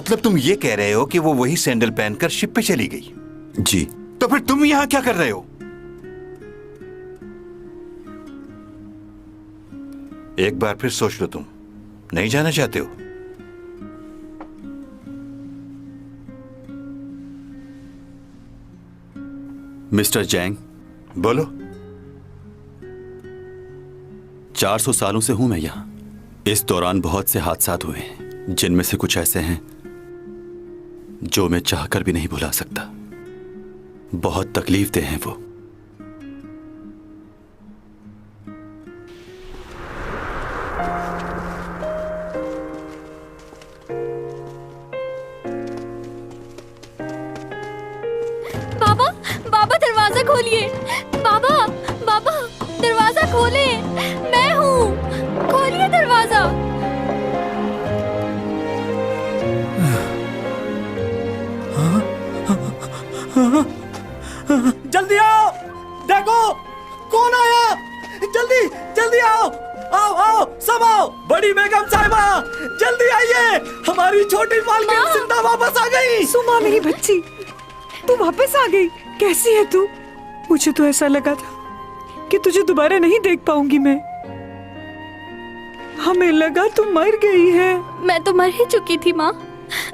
मतलब तुम ये कह रहे हो कि वो वही सैंडल पहनकर शिप पे चली गई? जी। तो फिर तुम यहाँ क्या कर रहे हो? एक बार फिर सोच लो, तुम नहीं जाना चाहते हो? मिस्टर जैंग, बोलो। 400 सालों से हूं मैं यहां। इस दौरान बहुत से हादसात हुए हैं, जिनमें से कुछ ऐसे हैं जो मैं चाहकर भी नहीं भुला सकता। बहुत तकलीफदेह हैं वो। बाबा, बाबा दरवाजा खोलिए। बाबा, बाबा दरवाजा खोले। मैं हूँ, खोलिए दरवाजा। जल्दी आओ, देखो कौन आया। जल्दी जल्दी आओ, आओ आओ सब आओ। बड़ी बेगम साहिबा जल्दी आइए, हमारी छोटी मालकिन जिंदा वापस आ गई। सुमा मेरी बच्ची, तू वापस आ गई। कैसी है तू? मुझे तो ऐसा लगा था कि तुझे दोबारा नहीं देख पाऊंगी मैं। हमें लगा तू मर गई है। मैं तो मर ही चुकी थी माँ।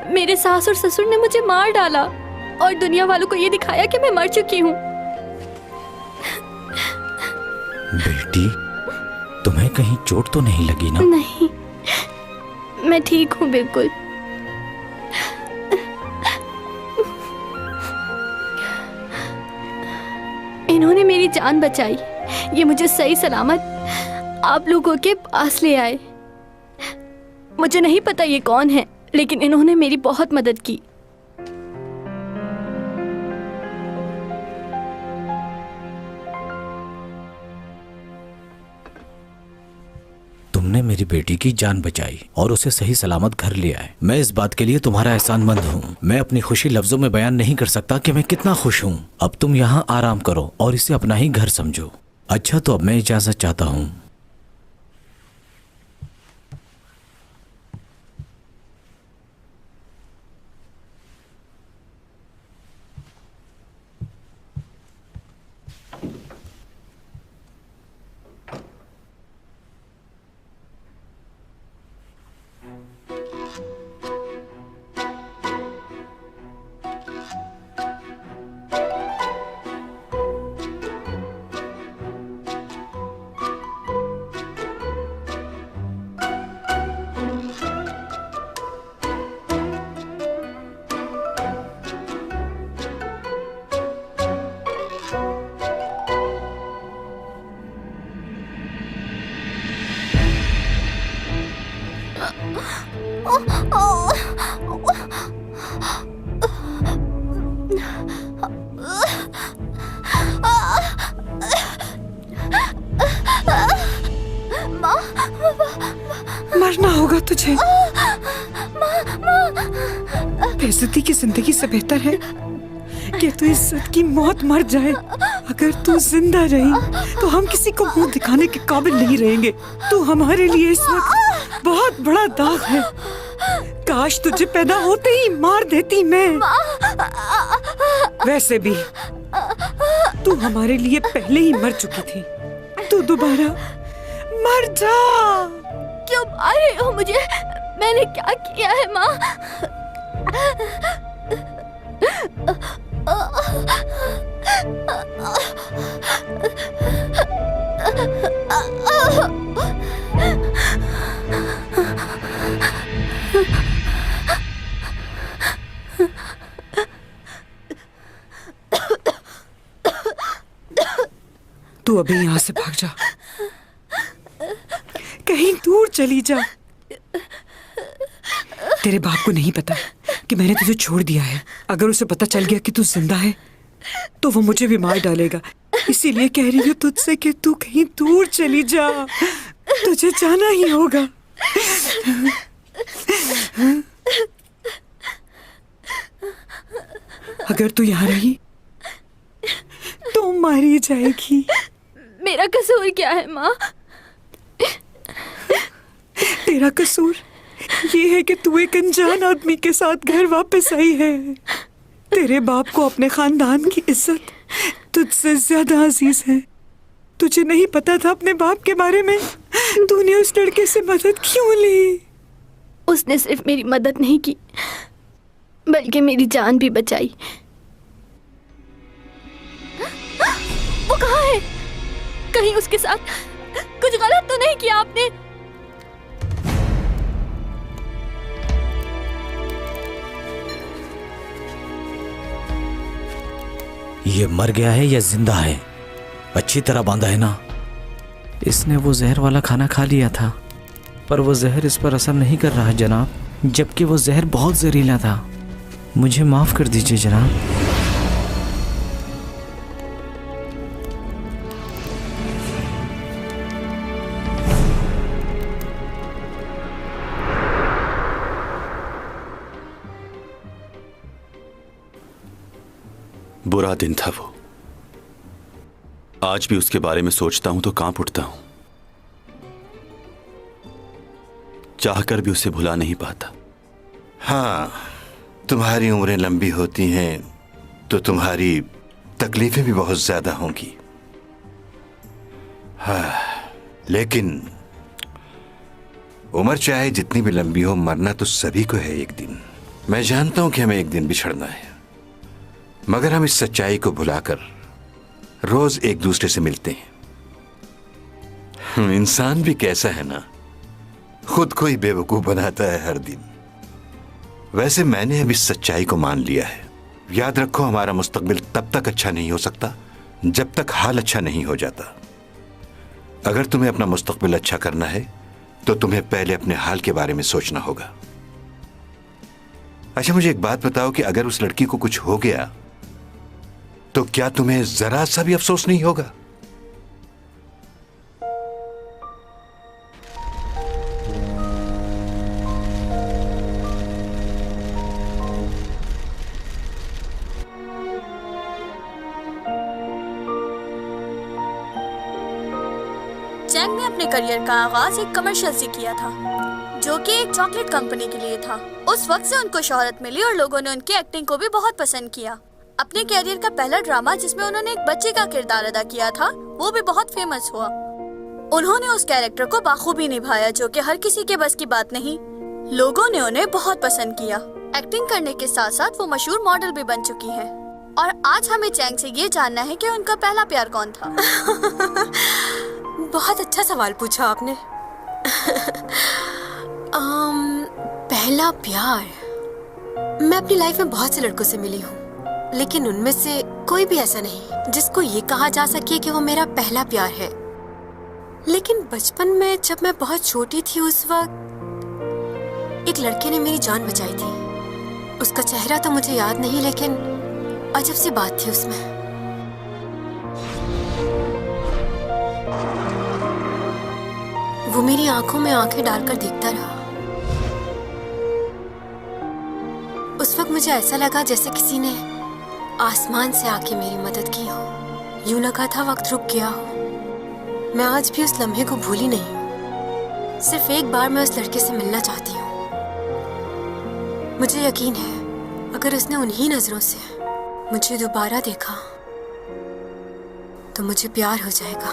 मेरे सास और ससुर ने मुझे मार डाला और दुनिया वालों को ये दिखाया कि मैं मर चुकी हूँ। बेटी, तुम्हें कहीं चोट तो नहीं लगी ना? नहीं, मैं ठीक हूँ बिल्कुल। इन्होंने मेरी जान बचाई। ये मुझे सही सलामत आप लोगों के पास ले आए। मुझे नहीं पता ये कौन है, लेकिन इन्होंने मेरी बहुत मदद की। तुमने मेरी बेटी की जान बचाई और उसे सही सलामत घर ले आए। मैं इस बात के लिए तुम्हारा एहसानमंद हूँ। मैं अपनी खुशी लफ्जों में बयान नहीं कर सकता कि मैं कितना खुश हूँ। अब तुम यहाँ आराम करो और इसे अपना ही घर समझो। अच्छा, तो अब मैं इजाजत चाहता हूँ। मरना होगा तुझे। बेइज्जती की जिंदगी से बेहतर है कि तू इज्जत की मौत मर जाए। अगर तू जिंदा रही तो हम किसी को मुंह दिखाने के काबिल नहीं रहेंगे। तू हमारे लिए इस वक्त बहुत बड़ा दाग है। काश तुझे पैदा होते ही मार देती मैं। वैसे भी तू हमारे लिए पहले ही मर चुकी थी। तू दोबारा मर जा। क्यों मार रहे हो मुझे? मैंने क्या किया है माँ? तू अभी यहाँ से भाग जा, कहीं दूर चली जा। तेरे बाप को नहीं पता कि मैंने तुझे छोड़ दिया है। अगर उसे पता चल गया कि तू जिंदा है तो वो मुझे भी मार डालेगा। इसीलिए कह रही हूँ तुझसे कि तू कहीं दूर चली जा। तुझे जाना ही होगा। अगर तू यहाँ रही तो मारी जाएगी। मेरा कसूर क्या है माँ? तेरा कसूर ये है कि तू एक अनजान आदमी के साथ घर वापस आई है। तेरे बाप को अपने खानदान की इज्जत तुझसे ज्यादा अजीज है। तुझे नहीं पता था अपने बाप के बारे में? तूने उस लड़के से मदद क्यों ली? उसने सिर्फ मेरी मदद नहीं की बल्कि मेरी जान भी बचाई। वो कहाँ है? कहीं उसके साथ कुछ गलत तो नहीं किया आपने? ये मर गया है या जिंदा है? अच्छी तरह बांधा है ना? इसने वो जहर वाला खाना खा लिया था, पर वो जहर इस पर असर नहीं कर रहा जनाब, जबकि वो जहर बहुत जहरीला था। मुझे माफ कर दीजिए जनाब। बुरा दिन था वो। आज भी उसके बारे में सोचता हूं तो कांप उठता हूं। चाहकर भी उसे भुला नहीं पाता। हाँ, तुम्हारी उम्रें लंबी होती हैं तो तुम्हारी तकलीफें भी बहुत ज्यादा होंगी। हाँ, लेकिन उम्र चाहे जितनी भी लंबी हो, मरना तो सभी को है एक दिन। मैं जानता हूं कि हमें एक दिन बिछड़ना है, मगर हम इस सच्चाई को भुलाकर रोज एक दूसरे से मिलते हैं। इंसान भी कैसा है ना, खुद को ही बेवकूफ बनाता है हर दिन। वैसे मैंने अब इस सच्चाई को मान लिया है। याद रखो, हमारा मुस्तकबिल तब तक अच्छा नहीं हो सकता जब तक हाल अच्छा नहीं हो जाता। अगर तुम्हें अपना मुस्तकबिल अच्छा करना है तो तुम्हें पहले अपने हाल के बारे में सोचना होगा। अच्छा, मुझे एक बात बताओ कि अगर उस लड़की को कुछ हो गया तो क्या तुम्हें जरा सा भी अफसोस नहीं होगा? चैंग ने अपने करियर का आगाज एक कमर्शियल से किया था, जो कि एक चॉकलेट कंपनी के लिए था। उस वक्त से उनको शोहरत मिली और लोगों ने उनकी एक्टिंग को भी बहुत पसंद किया। अपने कैरियर का पहला ड्रामा, जिसमें उन्होंने एक बच्चे का किरदार अदा किया था, वो भी बहुत फेमस हुआ। उन्होंने उस कैरेक्टर को बाखूबी निभाया, जो कि हर किसी के बस की बात नहीं। लोगों ने उन्हें बहुत पसंद किया। एक्टिंग करने के साथ साथ वो मशहूर मॉडल भी बन चुकी हैं। और आज हमें चैंग से ये जानना है कि उनका पहला प्यार कौन था। बहुत अच्छा सवाल पूछा आपने। पहला प्यार, मैं अपनी लाइफ में बहुत से लड़कों से मिली हूँ, लेकिन उनमें से कोई भी ऐसा नहीं जिसको ये कहा जा सके कि वो मेरा पहला प्यार है। लेकिन बचपन में जब मैं बहुत छोटी थी, उस वक्त एक लड़के ने मेरी जान बचाई थी। उसका चेहरा तो मुझे याद नहीं, लेकिन अजब सी बात थी उसमें। वो मेरी आंखों में आंखें डालकर देखता रहा। उस वक्त मुझे ऐसा लगा जैसे किसी ने आसमान से आके मेरी मदद की हो। यूं लगा था वक्त रुक गया हो। मैं आज भी उस लम्हे को भूली नहीं हूँ। सिर्फ एक बार मैं उस लड़के से मिलना चाहती हूँ। मुझे यकीन है अगर उसने उन्हीं नजरों से मुझे दोबारा देखा तो मुझे प्यार हो जाएगा।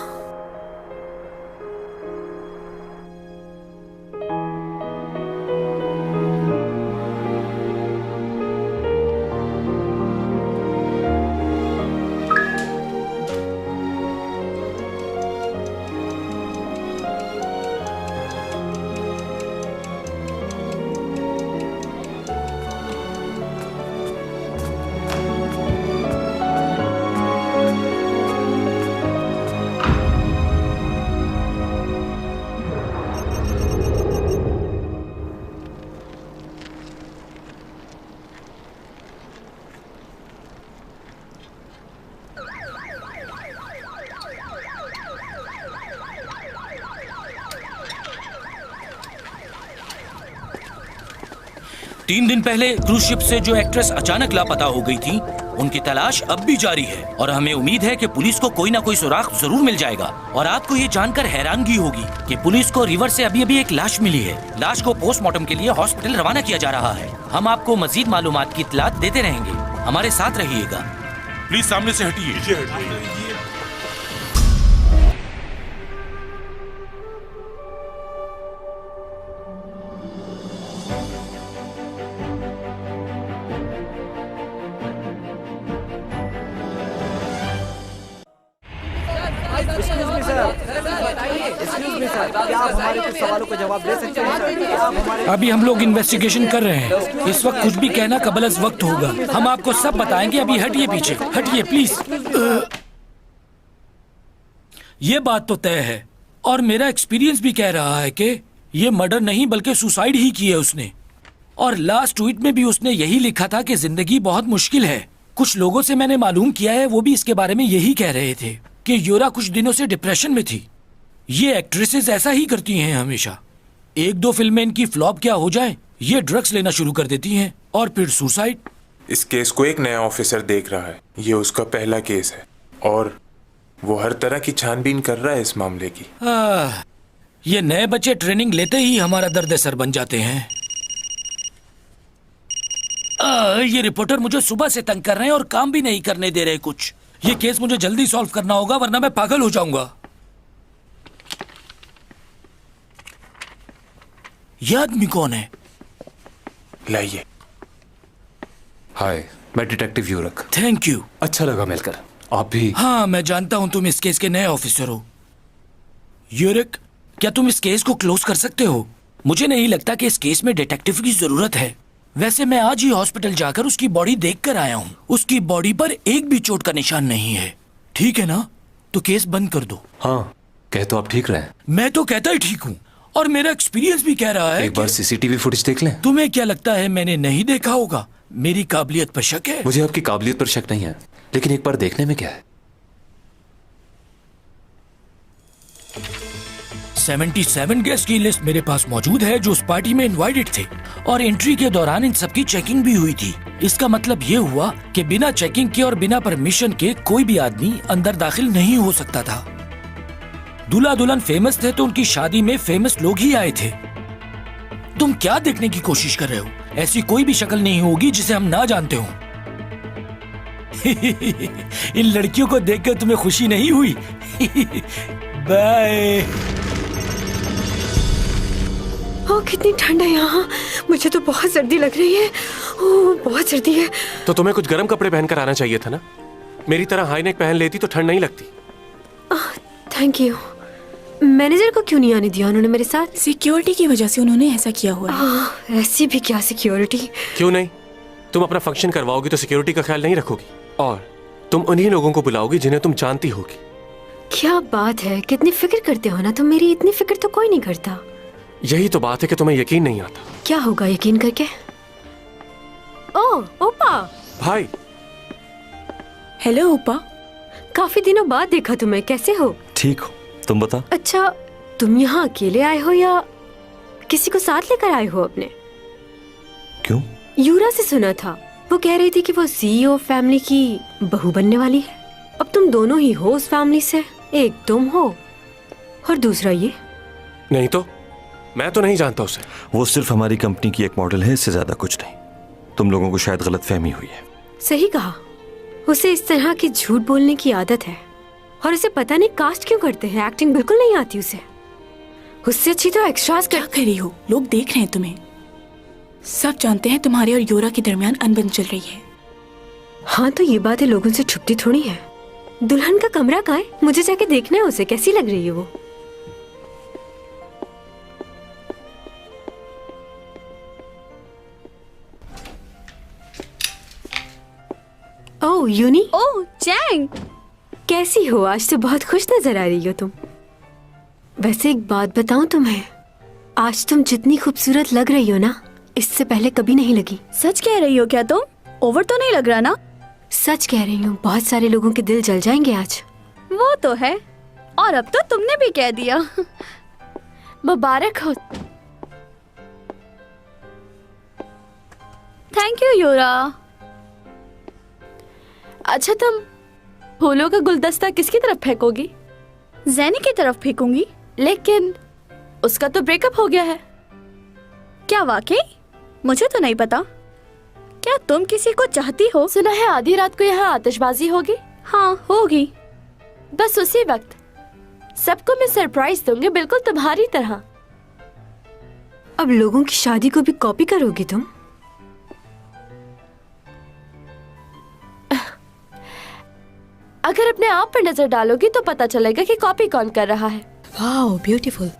तीन दिन पहले क्रूज शिप से जो एक्ट्रेस अचानक लापता हो गई थी, उनकी तलाश अब भी जारी है और हमें उम्मीद है कि पुलिस को कोई ना कोई सुराग जरूर मिल जाएगा। और आपको ये जानकर हैरानगी होगी कि पुलिस को रिवर से अभी अभी एक लाश मिली है। लाश को पोस्टमार्टम के लिए हॉस्पिटल रवाना किया जा रहा है। हम आपको मजीद मालूमात की इत्तलात देते रहेंगे, हमारे साथ रहिएगा। प्लीज सामने से हटिए। अभी हम लोग इन्वेस्टिगेशन कर रहे हैं। इस वक्त कुछ भी कहना कबलस वक्त होगा। हम आपको सब बताएंगे। अभी हटिए पीछे, हटिए प्लीज। ये बात तो तय है और मेरा एक्सपीरियंस भी कह रहा है कि ये मर्डर नहीं बल्कि सुसाइड ही की है उसने। और लास्ट ट्वीट में भी उसने यही लिखा था कि जिंदगी बहुत मुश्किल है। कुछ लोगों से मैंने मालूम किया है, वो भी इसके बारे में यही कह रहे थे कि यूरा कुछ दिनों से डिप्रेशन में थी। ये एक्ट्रेसेस ऐसा ही करती हैं हमेशा। एक दो फिल्में इनकी फ्लॉप क्या हो जाए, ये ड्रग्स लेना शुरू कर देती हैं और फिर सुसाइड। इस केस को एक नया ऑफिसर देख रहा है। ये उसका पहला केस है और वो हर तरह की छानबीन कर रहा है इस मामले की। ये नए बच्चे ट्रेनिंग लेते ही हमारा दर्द सर बन जाते हैं। ये रिपोर्टर मुझे सुबह से तंग कर रहे हैं और काम भी नहीं करने दे रहे कुछ। ये केस मुझे जल्दी सॉल्व करना होगा वरना मैं पागल हो जाऊंगा। ये आदमी कौन है? लाइए। हाय, मैं डिटेक्टिव यूरक। Thank you. अच्छा लगा मिलकर। आप भी? हाँ, मैं जानता हूं तुम इस केस के नए ऑफिसर हो। यूरक, क्या तुम इस केस को क्लोज कर सकते हो? मुझे नहीं लगता कि इस केस में डिटेक्टिव की जरूरत है। वैसे मैं आज ही हॉस्पिटल जाकर उसकी बॉडी देख कर आया हूँ। उसकी बॉडी पर एक भी चोट का निशान नहीं है। ठीक है ना? तो केस बंद कर दो। हाँ, कह तो आप ठीक रहे। मैं तो कहता ही ठीक हूँ और मेरा एक्सपीरियंस भी कह रहा है। एक बार सीसीटीवी फुटेज देख लें। तुम्हें क्या लगता है मैंने नहीं देखा होगा? मेरी काबिलियत पर शक है? मुझे आपकी काबिलियत पर शक नहीं है, लेकिन एक बार देखने में क्या है। 77 गेस्ट की लिस्ट मेरे पास मौजूद है जो उस पार्टी में इनवाइटेड थे और एंट्री के दौरान इन सबकी चेकिंग भी हुई थी। इसका मतलब ये हुआ कि बिना चेकिंग के और बिना परमिशन के कोई भी आदमी अंदर दाखिल नहीं हो सकता था। दूल्हा दुल्हन फेमस थे तो उनकी शादी में फेमस लोग ही आए थे। तुम क्या देखने की कोशिश कर रहे हो? ऐसी कोई भी शक्ल नहीं होगी जिसे हम ना जानते हो। इन लड़कियों को देखकर तुम्हें खुशी नहीं हुई? बाय। ओह, कितनी ठंड है यहाँ। मुझे तो बहुत सर्दी लग रही है। ओह, बहुत सर्दी है। तो तुम्हें कुछ गर्म कपड़े पहन कर आना चाहिए था ना। मेरी तरह हाई नेक पहन लेती तो ठंड नहीं लगती। Thank you. मैनेजर को क्यों नहीं आने दिया उन्होंने मेरे साथ? सिक्योरिटी की वजह से उन्होंने ऐसा किया हुआ है। ऐसी भी क्या सिक्योरिटी? क्यों नहीं? तुम अपना फंक्शन करवाओगी तो सिक्योरिटी का ख्याल नहीं रखोगी और तुम उन्हीं लोगों को बुलाओगी जिन्हें तुम जानती होगी। क्या बात है, कितनी फिक्र करते हो ना तुम। मेरी इतनी फिक्र तो कोई नहीं करता। यही तो बात है कि तुम्हें यकीन नहीं आता। क्या होगा यकीन करके? ओह, ओपा। भाई। हेलो ओपा। काफी दिनों बाद देखा तुम्हें। कैसे हो? ठीक हो, तुम बता। अच्छा, तुम यहाँ अकेले आए हो या किसी को साथ लेकर आए हो अपने? क्यों? यूरा से सुना था, वो कह रही थी कि वो सीईओ फैमिली की बहू बनने वाली है। अब तुम दोनों ही हो उस फैमिली से। एक तुम हो और दूसरा ये। नहीं तो मैं तो नहीं जानता उसे। वो सिर्फ हमारी कंपनी की एक मॉडल है, इससे ज्यादा कुछ नहीं। तुम लोगों को शायद गलतफहमी हुई है। सही कहा। उसे इस तरह की झूठ बोलने की आदत है और उसे पता नहीं कास्ट क्यों करते हैं। एक्टिंग बिल्कुल नहीं आती उसे। उससे अच्छी तो एक्स्ट्रास क्या कर रही हो? लोग देख रहे हैं तुम्हें। सब जानते हैं तुम्हारे और योरा के दरमियान अनबन चल रही है। हाँ, तो ये बातें लोगों से छुपती थोड़ी है। दुल्हन का कमरा कहाँ है? मुझे जाके देखना है उसे, कैसी लग रही है वो। ओह यूनी। ओह चैंग, कैसी हो? आज तो बहुत खुश नजर आ रही हो तुम। वैसे एक बात बताऊं तुम्हें, आज तुम जितनी खूबसूरत लग रही हो ना, इससे पहले कभी नहीं लगी। सच कह रही हो क्या तुम? ओवर तो नहीं लग रहा ना? सच कह रही हूँ। बहुत सारे लोगों के दिल जल जाएंगे आज। वो तो है, और अब तो तुमने भी कह दिया। मुबारक हो। थैंक यू योरा। अच्छा, तुम फूलों का गुलदस्ता किसकी तरफ फेंकोगी? जैनी की तरफ फेंकूंगी। लेकिन उसका तो ब्रेकअप हो गया है। क्या वाकई? मुझे तो नहीं पता। क्या तुम किसी को चाहती हो? सुना है आधी रात को यहाँ आतिशबाजी होगी। हाँ, होगी। बस उसी वक्त सबको मैं सरप्राइज दूंगी, बिल्कुल तुम्हारी तरह। अब लोगों की शादी को भी कॉपी करोगी तुम? अगर अपने आप पर नजर डालोगी तो पता चलेगा कि कॉपी कौन कर रहा है। Wow, beautiful.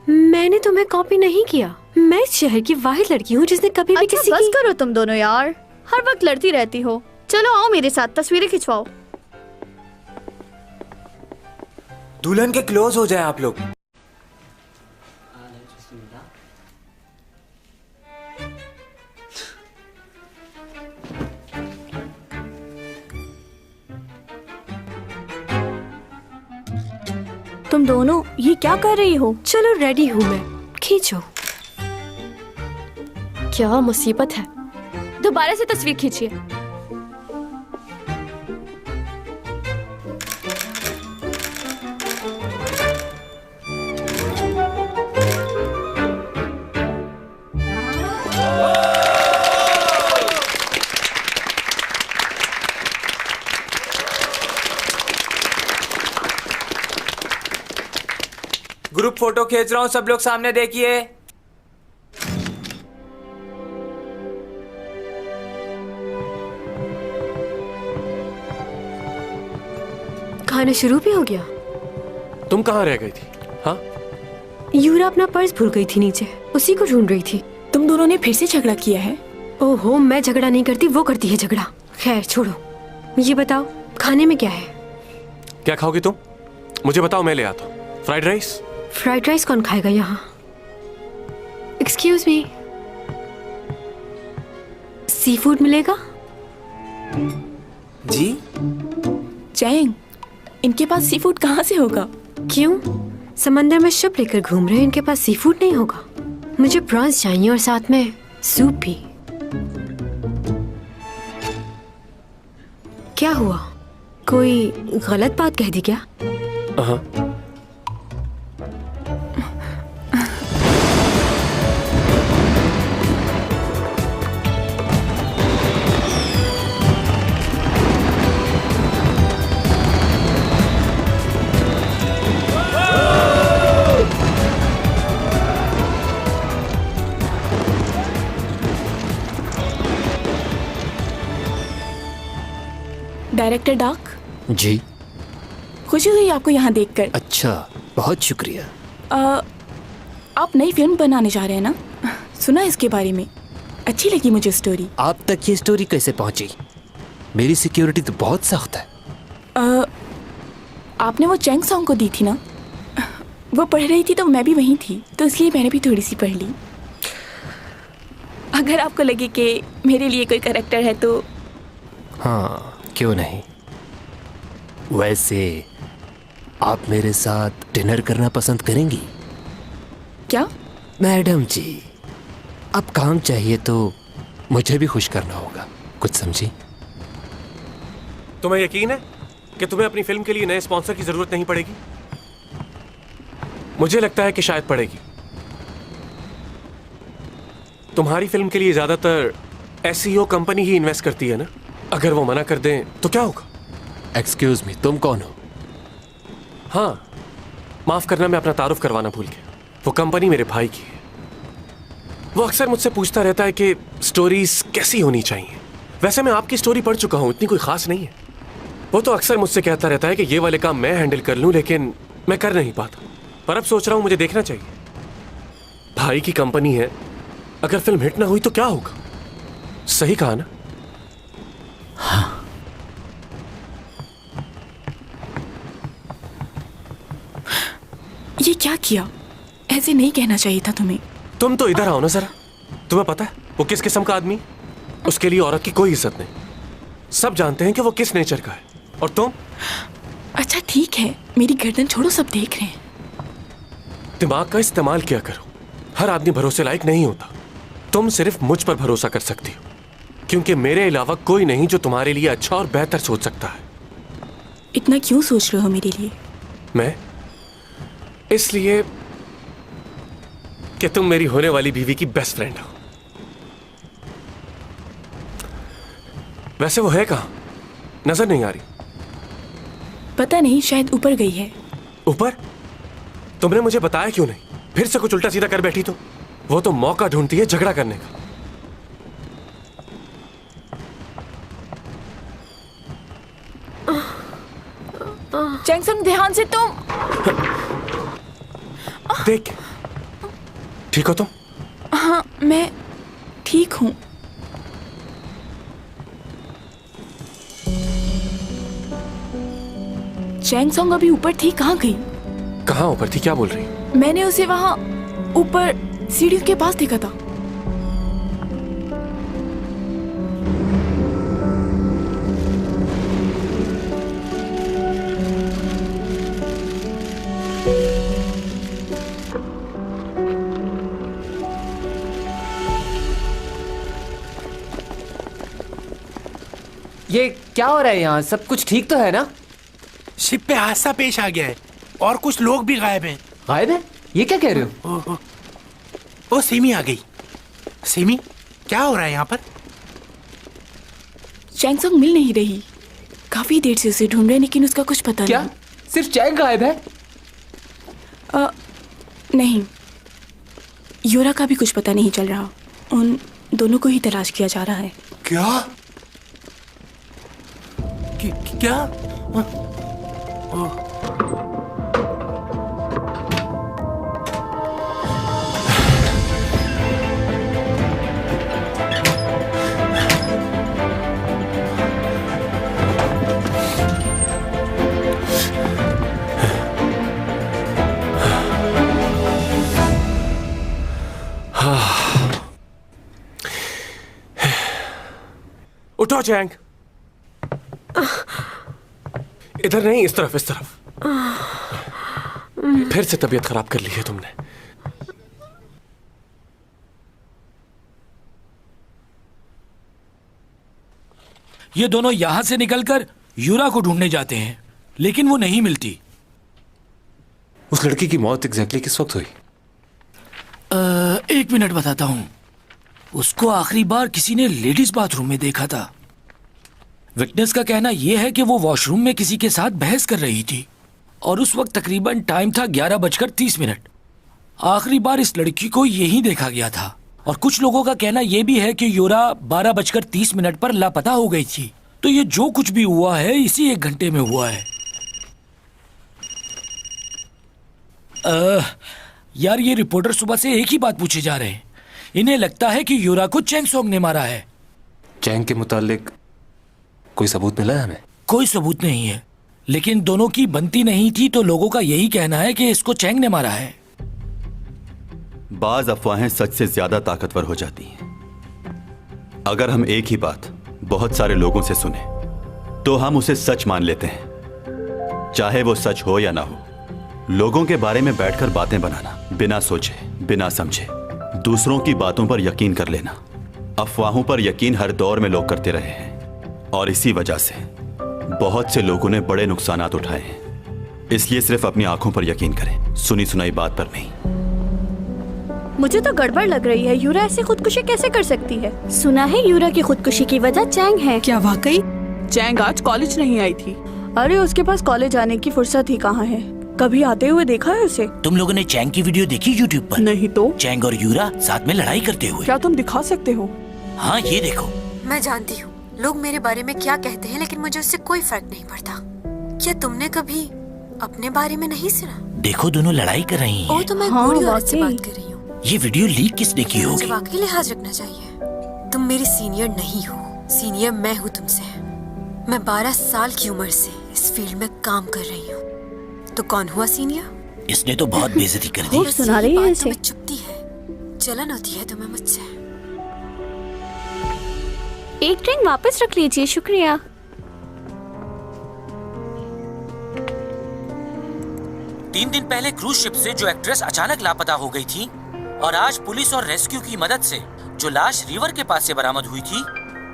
मैंने तुम्हें कॉपी नहीं किया। मैं इस शहर की वाहिद लड़की हूँ जिसने कभी भी अच्छा, किसी बस की... करो तुम दोनों यार, हर वक्त लड़ती रहती हो। चलो आओ मेरे साथ, तस्वीरें खिंचवाओ। दुल्हन के क्लोज हो जाए आप लोग। तुम दोनों ये क्या कर रही हो? चलो रेडी हूँ मैं, खींचो। क्या मुसीबत है। दोबारा से तस्वीर खींचिए। ग्रुप फोटो खींच रहा हूँ, सब लोग सामने देखिए। खाना शुरू भी हो गया? तुम कहाँ रह गई थी? हाँ, यूरा अपना पर्स भूल गई थी नीचे, उसी को ढूंढ रही थी। तुम दोनों ने फिर से झगड़ा किया है? ओहो, मैं झगड़ा नहीं करती, वो करती है झगड़ा। खैर छोड़ो, ये बताओ खाने में क्या है? क्या खाओगी तुम? मुझे बताओ, मैं ले आता हूँ। Fried rice? फ्राइड राइस कौन खाएगा यहाँ? एक्सक्यूज मी, सी फूड मिलेगा? जी? जैंग, इनके पास सी फूड कहाँ से होगा? क्यों? समंदर में शिप लेकर घूम रहे हैं, इनके पास सी फूड नहीं होगा? मुझे प्रॉन्स चाहिए और साथ में सूप भी। क्या हुआ? कोई गलत बात कह दी क्या? हाँ। डायरेक्टर डार्क जी। खुशी हुई आपको यहाँ देखकर। अच्छा, बहुत शुक्रिया। आप नई फिल्म बनाने जा रहे हैं ना? सुना इसके बारे में, अच्छी लगी मुझे स्टोरी। आप तक ये स्टोरी कैसे पहुंची? मेरी सिक्योरिटी तो बहुत सख्त है। आपने वो चैंग सॉन्ग को दी थी ना? वो पढ़ रही थी तो मैं भी वहीं थी, तो इसलिए मैंने भी थोड़ी सी पढ़ ली। अगर आपको लगे कि मेरे लिए कोई कैरेक्टर है तो। हाँ, क्यों नहीं। वैसे आप मेरे साथ डिनर करना पसंद करेंगी? क्या? मैडम जी, अब काम चाहिए तो मुझे भी खुश करना होगा, कुछ समझी? तुम्हें यकीन है कि तुम्हें अपनी फिल्म के लिए नए स्पॉन्सर की जरूरत नहीं पड़ेगी? मुझे लगता है कि शायद पड़ेगी। तुम्हारी फिल्म के लिए ज्यादातर एसईओ कंपनी ही इन्वेस्ट करती है ना? अगर वो मना कर दें तो क्या होगा? एक्सक्यूज मी, तुम कौन हो? हाँ, माफ करना, मैं अपना तारुफ करवाना भूल गया। वो कंपनी मेरे भाई की है। वो अक्सर मुझसे पूछता रहता है कि स्टोरीज कैसी होनी चाहिए। वैसे मैं आपकी स्टोरी पढ़ चुका हूँ, इतनी कोई खास नहीं है। वो तो अक्सर मुझसे कहता रहता है कि ये वाले काम मैं हैंडल कर लूँ, लेकिन मैं कर नहीं पाता। पर अब सोच रहा हूँ मुझे देखना चाहिए। भाई की कंपनी है, अगर फिल्म हिट ना हुई तो क्या होगा? सही कहा ना? हाँ। ये क्या किया? ऐसे नहीं कहना चाहिए था तुम्हें। तुम तो इधर आओ ना जरा। तुम्हें पता है वो किस किस्म का आदमी? उसके लिए औरत की कोई इज्जत नहीं। सब जानते हैं कि वो किस नेचर का है। और तुम? अच्छा ठीक है, मेरी गर्दन छोड़ो, सब देख रहे हैं। दिमाग का इस्तेमाल किया करो। हर आदमी भरोसे लायक नहीं होता। तुम सिर्फ मुझ पर भरोसा कर सकती हो। क्योंकि मेरे अलावा कोई नहीं जो तुम्हारे लिए अच्छा और बेहतर सोच सकता है। इतना क्यों सोच रहे हो मेरे लिए? मैं इसलिए कि तुम मेरी होने वाली बीवी की बेस्ट फ्रेंड हो। वैसे वो है कहाँ? नजर नहीं आ रही। पता नहीं, शायद ऊपर गई है। ऊपर? तुमने मुझे बताया क्यों नहीं? फिर से कुछ उल्टा सीधा कर बैठी तो? वो तो मौका ढूंढती है झगड़ा करने का। चैंगसंग, ध्यान से तुम। देख, ठीक हो तुम? हाँ, मैं ठीक हूँ। चैंगसंग अभी ऊपर थी, कहाँ गई? कहाँ ऊपर थी? क्या बोल रही? मैंने उसे वहाँ ऊपर सीढ़ियों के पास देखा था। ये क्या हो रहा है यहाँ? सब कुछ ठीक तो है ना? शिप पे हादसा पेश आ गया है और कुछ लोग भी गायब हैं। गायब है? ये क्या कह रहे हो? ओ सिमी आ गई। सिमी, क्या हो रहा है यहाँ पर? चैंगसंग मिल नहीं रही। काफी देर से उसे ढूंढ रहे लेकिन उसका कुछ पता क्या? सिर्फ चैंग गायब है? नहीं, योरा का भी कुछ पता नहीं चल रहा। उन दोनों को ही तलाश किया जा रहा है। क्या? क्या? उठो चैंग। इधर नहीं, इस तरफ, इस तरफ। फिर से तबीयत खराब कर ली है तुमने। ये दोनों यहां से निकलकर यूरा को ढूंढने जाते हैं लेकिन वो नहीं मिलती। उस लड़की की मौत एग्जैक्टली किस वक्त हुई? 1 मिनट बताता हूं। उसको आखिरी बार किसी ने लेडीज बाथरूम में देखा था। विटनेस का कहना यह है कि वो वॉशरूम में किसी के साथ बहस कर रही थी और उस वक्त तकरीबन टाइम था 11:30। आखिरी बार इस लड़की को यहीं देखा गया था और कुछ लोगों का कहना यह भी है कि योरा 12:30 पर लापता हो गई थी। तो ये जो कुछ भी हुआ है इसी 1 घंटे में हुआ है। यार, ये रिपोर्टर सुबह से एक ही बात पूछे जा रहे हैं। इन्हें लगता है कि योरा को चैंगसोंग ने मारा है। चैंग के मुतालिक कोई सबूत मिला है हमें? कोई सबूत नहीं है, लेकिन दोनों की बनती नहीं थी तो लोगों का यही कहना है कि इसको चैंग ने मारा है। बाज अफवाहें सच से ज्यादा ताकतवर हो जाती हैं। अगर हम एक ही बात बहुत सारे लोगों से सुने तो हम उसे सच मान लेते हैं, चाहे वो सच हो या ना हो। लोगों के बारे में बैठकर बातें बनाना, बिना सोचे बिना समझे दूसरों की बातों पर यकीन कर लेना, अफवाहों पर यकीन हर दौर में लोग करते रहे हैं और इसी वजह से बहुत से लोगों ने बड़े नुकसानात उठाए हैं। इसलिए सिर्फ अपनी आंखों पर यकीन करें, सुनी सुनाई बात पर नहीं। मुझे तो गड़बड़ लग रही है। यूरा ऐसे खुदकुशी कैसे कर सकती है? सुना है यूरा की खुदकुशी की वजह चैंग है। क्या वाकई? चैंग आज कॉलेज नहीं आई थी। अरे उसके पास कॉलेज आने की फुर्सत ही कहाँ है? कभी आते हुए देखा है उसे? तुम लोगों ने चैंग की वीडियो देखी यूट्यूब पर? नहीं तो? चैंग और यूरा साथ में लड़ाई करते हुए। क्या तुम दिखा सकते हो? हाँ, ये देखो। मैं जानती हूँ लोग मेरे बारे में क्या कहते हैं, लेकिन मुझे उससे कोई फर्क नहीं पड़ता। क्या तुमने कभी अपने बारे में नहीं सुना? देखो, दोनों लड़ाई कर रही हैं। ओ, तो मैं हाँ, बूढ़ी औरत से वाकई। बात कर रही हूँ। ये वीडियो लीक किसने की मुझे होगी? वाकई लिहाज रखना चाहिए। तुम मेरी सीनियर नहीं हो, सीनियर मैं हूँ तुमसे। मैं 12 साल की उम्र से इस फील्ड में काम कर रही हूँ। तो कौन हुआ सीनियर? इसने तो बहुत बेइज्जती कर दी। खूब सुना रही है इसे। तुम्हें चुपती है, जलन होती है तुम्हें मुझसे। एक ट्रेन वापस रख लीजिए, शुक्रिया। तीन दिन पहले क्रूज शिप से जो एक्ट्रेस अचानक लापता हो गई थी और आज पुलिस और रेस्क्यू की मदद से जो लाश रिवर के पास से बरामद हुई थी,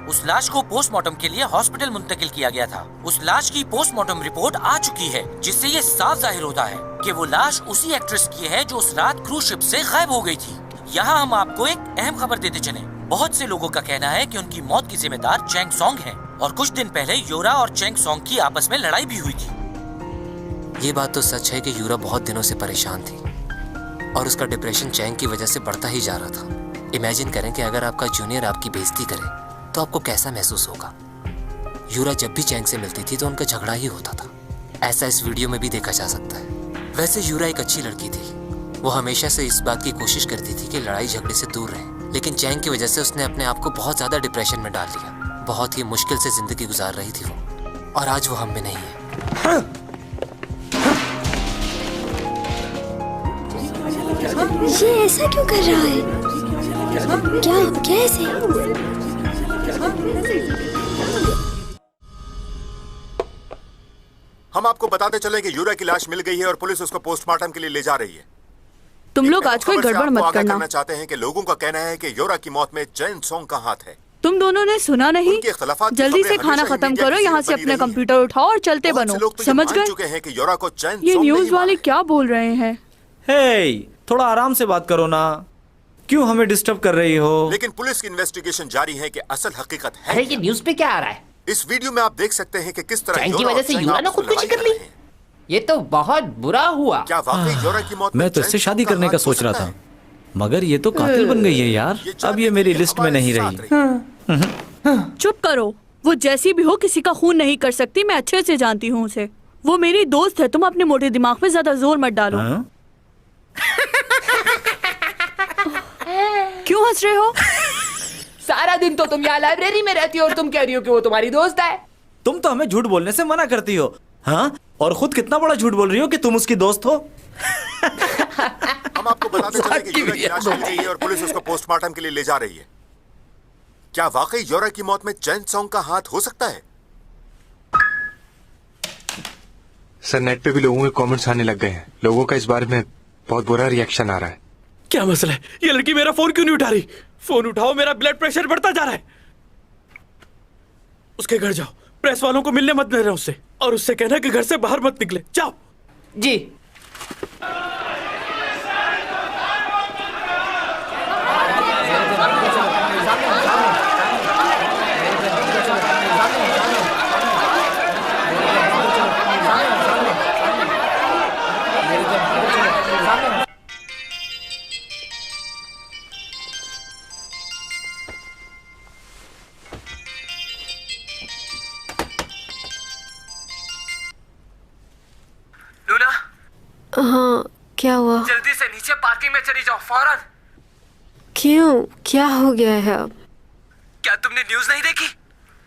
उस लाश को पोस्टमार्टम के लिए हॉस्पिटल मुंतकिल किया गया था। उस लाश की पोस्टमार्टम रिपोर्ट आ चुकी है, जिससे ये साफ जाहिर होता है कि वो लाश उसी एक्ट्रेस की है जो उस रात क्रूज शिप से गायब हो गई थी। यहाँ हम आपको एक अहम खबर देते चले। बहुत से लोगों का कहना है कि उनकी मौत की जिम्मेदार चैंग सॉन्ग है और कुछ दिन पहले यूरा और चैंग सॉन्ग की आपस में लड़ाई भी हुई थी। ये बात तो सच है कि यूरा बहुत दिनों से परेशान थी और उसका डिप्रेशन चैंग की वजह से बढ़ता ही जा रहा था। इमेजिन करें कि अगर आपका जूनियर आपकी बेइज्जती करे तो आपको कैसा महसूस होगा। यूरा जब भी चैंग से मिलती थी तो उनका झगड़ा ही होता था। ऐसा इस वीडियो में भी देखा जा सकता है। वैसे यूरा एक अच्छी लड़की थी। वो हमेशा से इस बात की कोशिश करती थी कि लड़ाई झगड़े से दूर रहे, लेकिन चैंग की वजह से उसने अपने आप को बहुत ज्यादा डिप्रेशन में डाल लिया। बहुत ही मुश्किल से जिंदगी गुजार रही थी वो, और आज वो हम में नहीं है। ये ऐसा क्यों कर रहा है? क्या कैसे? हम आपको बताते चले कि यूरा की लाश मिल गई है और पुलिस उसको पोस्टमार्टम के लिए ले जा रही है। तुम लोग आज कोई गड़बड़ मत करना। चाहते हैं कि लोगों का कहना है कि यूरा की मौत में चैंग सॉन्ग का हाथ है। तुम दोनों ने सुना नहीं? जल्दी से खाना खत्म करो, यहाँ से अपने कंप्यूटर उठाओ और चलते बनो। समझ गए? चुके हैं कि यूरा को चैंग ये सॉन्ग न्यूज वाले क्या बोल रहे हैं? हे, थोड़ा आराम से बात करो ना, क्यों हमें डिस्टर्ब कर रही हो? लेकिन पुलिस की इन्वेस्टिगेशन जारी है कि असल हकीकत है। अरे ये न्यूज़ पे क्या आ रहा है? इस वीडियो में आप देख सकते हैं कि किस तरह चैंग की वजह से यूरा ने खुदकुशी कर ली। ये तो बहुत बुरा हुआ। क्या वाकई यूरा की मौत मैं तो इससे शादी करने का सोच रहा था, मगर ये तो कातिल बन गई है यार। अब ये मेरी लिस्ट में नहीं रही। चुप करो। वो जैसी भी हो किसी का खून नहीं कर सकती। मैं अच्छे से जानती हूँ उसे। वो मेरी दोस्त है। तुम अपने मोटे दिमाग पे ज्यादा जोर मत डालो। क्यों हंस रहे हो? सारा दिन तो तुम यहाँ लाइब्रेरी में रहती हो और तुम कह रही हो कि वो तुम्हारी दोस्त है। तुम तो हमें झूठ बोलने से मना करती हो, हाँ? और खुद कितना बड़ा झूठ बोल रही हो कि तुम उसकी दोस्त हो। हम आपको बताते चले कि यूरा की लाश मिल गई है और पुलिस उसको पोस्टमार्टम के लिए ले जा रही है। क्या वाकई यूरा की मौत में चैंग सॉन्ग का हाथ हो सकता है? सर, नेट पे भी लोगों के कमेंट्स आने लग गए हैं। लोगों का इस बारे में बहुत बुरा रिएक्शन आ रहा है। क्या मसला है? ये लड़की मेरा फोन क्यों नहीं उठा रही? फोन उठाओ, मेरा ब्लड प्रेशर बढ़ता जा रहा है। उसके घर जाओ, प्रेस वालों को मिलने मत देना उससे, और उससे कहना कि घर से बाहर मत निकले। जाओ। जी। हाँ, क्या हुआ? जल्दी से नीचे पार्किंग में चली जाओ, फौरन। क्यों? क्या हो गया है अब? क्या तुमने न्यूज़ नहीं देखी?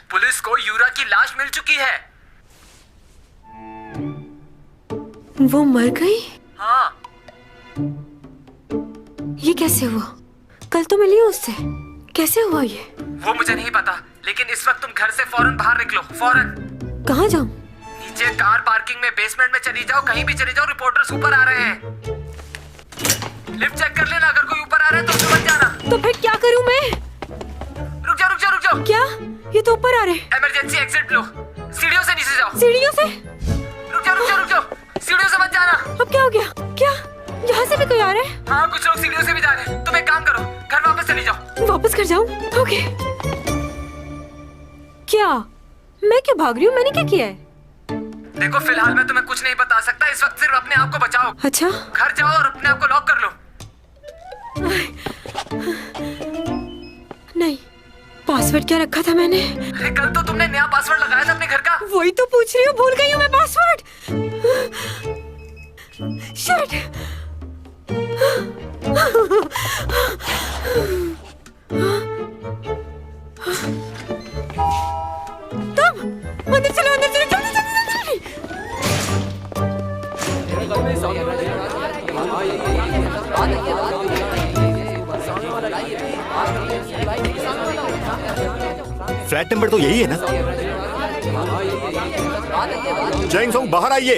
पुलिस को यूरा की लाश मिल चुकी है। वो मर गई? हाँ। ये कैसे हुआ? कल तो मिली उससे। कैसे हुआ ये? वो मुझे नहीं पता, लेकिन इस वक्त तुम घर से फौरन बाहर निकलो, फौरन। कहाँ जाऊँ? नीचे कार पार्किंग में बेसमेंट में चली जाओ, कहीं भी चली जाओ। रिपोर्टर्स ऊपर आ रहे हैं। लिफ्ट चेक कर लेना, अगर कोई ऊपर आ रहा है तो समझ जाना। तो फिर क्या करूँ मैं? रुक जाओ, रुक जाओ, रुक जाओ। क्या? ये तो ऊपर आ रहे हैं। इमरजेंसी एग्जिट लो। सीढ़ियों से नीचे जाओ। सीढ़ियों से? रुक जाओ, रुक जाओ, रुक जाओ। सीढ़ियों से मत जाना। अब क्या हो गया? क्या यहाँ से भी कोई आ रहा है? हाँ, कुछ लोग सीढ़ियों से भी जा रहे हैं। तुम एक काम करो, घर वापस चली जाओ। वापस घर जाऊँ? ओके। क्या? मैं क्यों भाग रही हूँ? मैंने क्या किया है? देखो, फिलहाल मैं तुम्हें कुछ नहीं बता सकता। इस वक्त सिर्फ अपने आप को बचाओ। अच्छा। घर जाओ और अपने आप को लॉक कर लो। नहीं, पासवर्ड क्या रखा था मैंने? अरे कल तो तुमने नया पासवर्ड लगाया था अपने घर का। वही तो पूछ रही हूँ, भूल गई हूँ मैं पासवर्ड। शिट। तब अंदर चलो, अंदर चलो, जल्दी जल्दी जल्दी। फ्लैट नंबर तो यही है ना? चैंग सॉन्ग बाहर आइए।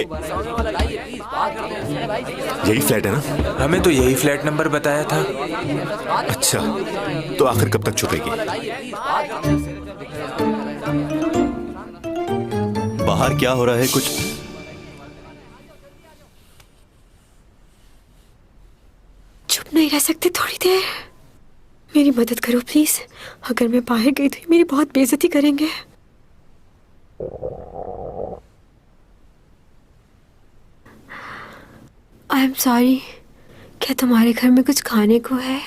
यही फ्लैट है ना? हमें तो यही फ्लैट नंबर बताया था। अच्छा, तो आखिर कब तक छुपेगी? बाहर क्या हो रहा है? कुछ चुप नहीं रह सकते थोड़ी देर? मेरी मदद करो प्लीज। अगर मैं बाहर गई तो ये मेरी बहुत बेइज्जती करेंगे। I am sorry. क्या तुम्हारे घर में कुछ खाने को है?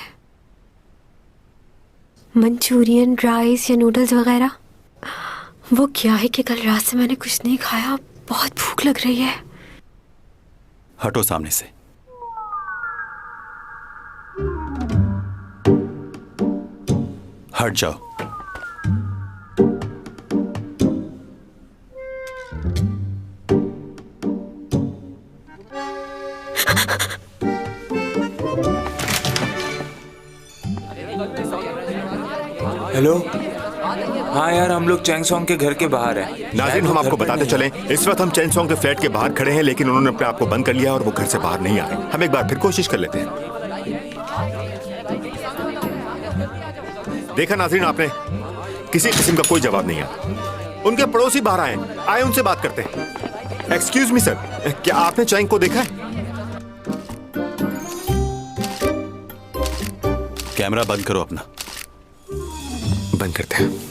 मंचूरियन, राइस या नूडल्स वगैरह? वो क्या है कि कल रात से मैंने कुछ नहीं खाया, बहुत भूख लग रही है। हटो सामने से। हट जाओ। हेलो। हाँ यार, हम लोग चैंगसोंग के घर के बाहर हैं। नाज़रीन, हम आपको बताते चलें, इस वक्त हम चैंगसोंग के फ्लैट के बाहर खड़े हैं, लेकिन उन्होंने अपने आप को बंद कर लिया और वो घर से बाहर नहीं आ रहे। हम एक बार फिर कोशिश कर लेते हैं। देखा नाज़रीन आपने, किसी किस्म का कोई जवाब नहीं आया। उनके पड़ोसी बाहर आए उनसे बात करते हैं। एक्सक्यूज मी सर, क्या आपने चैंग को देखा है? कैमरा बंद करो अपना। बंद करते हैं।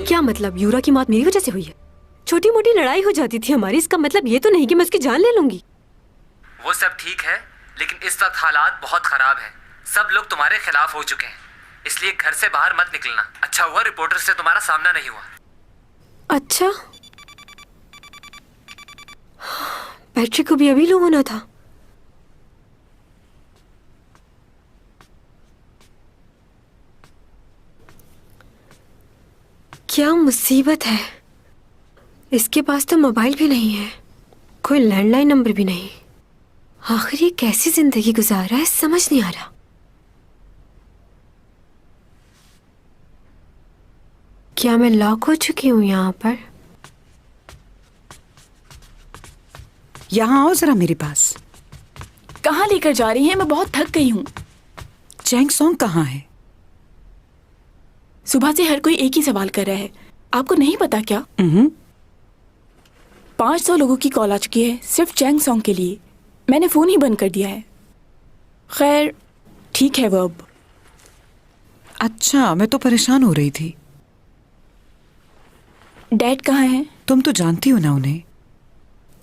क्या मतलब यूरा की मौत मेरी वजह से हुई है? छोटी मोटी लड़ाई हो जाती थी हमारी, इसका मतलब ये तो नहीं कि मैं उसकी जान ले लूंगी। वो सब ठीक है, लेकिन इस वक्त हालात बहुत खराब हैं। सब लोग तुम्हारे खिलाफ हो चुके हैं, इसलिए घर से बाहर मत निकलना। अच्छा हुआ रिपोर्टर से तुम्हारा सामना नहीं हुआ। अच्छा, बैटरी को भी अभी लो होना था। क्या मुसीबत है। इसके पास तो मोबाइल भी नहीं है, कोई लैंडलाइन नंबर भी नहीं। आखिर ये कैसी जिंदगी गुजार रहा है, समझ नहीं आ रहा। क्या मैं लॉक हो चुकी हूँ यहाँ पर? यहाँ आओ जरा मेरे पास। कहाँ लेकर जा रही हैं? मैं बहुत थक गई हूँ। चैंगसोंग कहाँ है? सुबह से हर कोई एक ही सवाल कर रहा है। आपको नहीं पता क्या? 500 लोगों की कॉल आ चुकी है सिर्फ चैंगसोंग के लिए। मैंने फोन ही बंद कर दिया है। खैर ठीक है वो अब। अच्छा, मैं तो परेशान हो रही थी। डैड कहाँ हैं? तुम तो जानती हो ना उन्हें,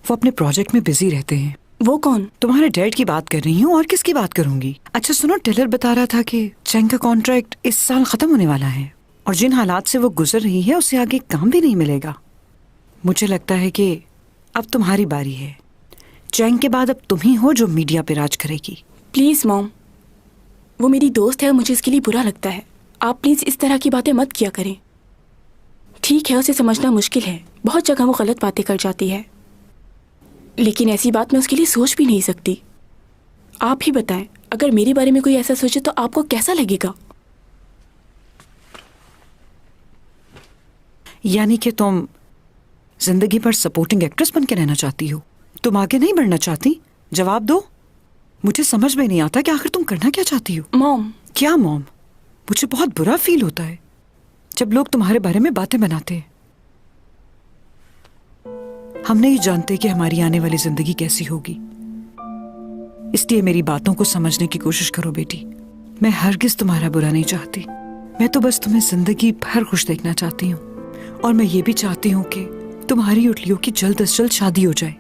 वो अपने प्रोजेक्ट में बिजी रहते हैं। वो कौन? तुम्हारे डैड की बात कर रही हूँ, और किसकी बात करूंगी। अच्छा सुनो, टेलर बता रहा था कि चैंग का कॉन्ट्रैक्ट इस साल खत्म होने वाला है और जिन हालात से वो गुजर रही है उससे आगे काम भी नहीं मिलेगा। मुझे लगता है कि अब तुम्हारी बारी है। चैंग के बाद अब तुम ही हो जो मीडिया पे राज करेगी। प्लीज मॉम, वो मेरी दोस्त है और मुझे इसके लिए बुरा लगता है। आप प्लीज इस तरह की बातें मत किया करें। ठीक है, उसे समझना मुश्किल है, बहुत जगह वो गलत बातें कर जाती है, लेकिन ऐसी बात मैं उसके लिए सोच भी नहीं सकती। आप ही बताएं, अगर मेरे बारे में कोई ऐसा सोचे तो आपको कैसा लगेगा? यानी कि तुम जिंदगी भर सपोर्टिंग एक्ट्रेस बन के रहना चाहती हो? तुम आगे नहीं बढ़ना चाहती? जवाब दो। मुझे समझ में नहीं आता कि आखिर तुम करना क्या चाहती हो। मॉम। क्या मॉम? मुझे बहुत बुरा फील होता है जब लोग तुम्हारे बारे में बातें बनाते हैं। हम नहीं जानते कि हमारी आने वाली जिंदगी कैसी होगी, इसलिए मेरी बातों को समझने की कोशिश करो बेटी। मैं हरगिज तुम्हारा बुरा नहीं चाहती, मैं तो बस तुम्हें जिंदगी भर खुश देखना चाहती हूँ, और मैं ये भी चाहती हूँ कि तुम्हारी उटलियों की जल्द से जल्द शादी हो जाए।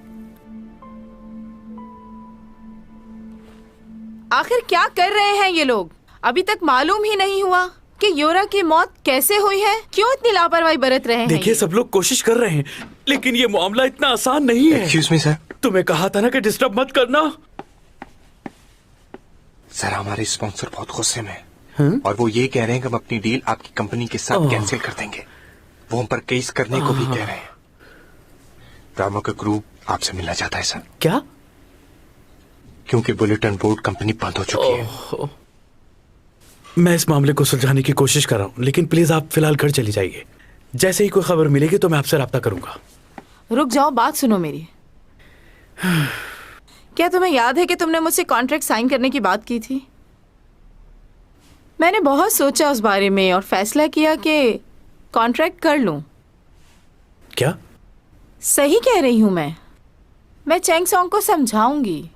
आखिर क्या कर रहे हैं ये लोग? अभी तक मालूम ही नहीं हुआ कि योरा की मौत कैसे हुई है। क्यों इतनी लापरवाही बरत रहे हैं? देखिए, सब लोग कोशिश कर रहे हैं, लेकिन ये मामला इतना आसान नहीं है। Excuse me sir. तुम्हें कहा था ना कि डिस्टर्ब मत करना। सर, हमारे स्पॉन्सर बहुत गुस्से में हैं और वो ये कह रहे हैं कि हम अपनी डील आपकी कंपनी के साथ कैंसिल कर देंगे। वो हम पर केस करने को भी कह रहे हैं। रामो का ग्रुप आपसे मिलना चाहता है सर। क्या? क्योंकि बुलेटिन बोर्ड कंपनी बंद हो चुकी है। मैं इस मामले को सुलझाने की कोशिश कर रहा हूँ, लेकिन प्लीज आप फिलहाल घर चली जाइए। जैसे ही कोई खबर मिलेगी तो मैं आपसे राब्ता करूंगा। रुक जाओ, बात सुनो मेरी। क्या तुम्हें याद है कि तुमने मुझसे कॉन्ट्रैक्ट साइन करने की बात की थी? मैंने बहुत सोचा उस बारे में और फैसला किया कि कॉन्ट्रैक्ट कर लूं। क्या? सही कह रही हूं मैं चैंग सॉन्ग को समझाऊंगी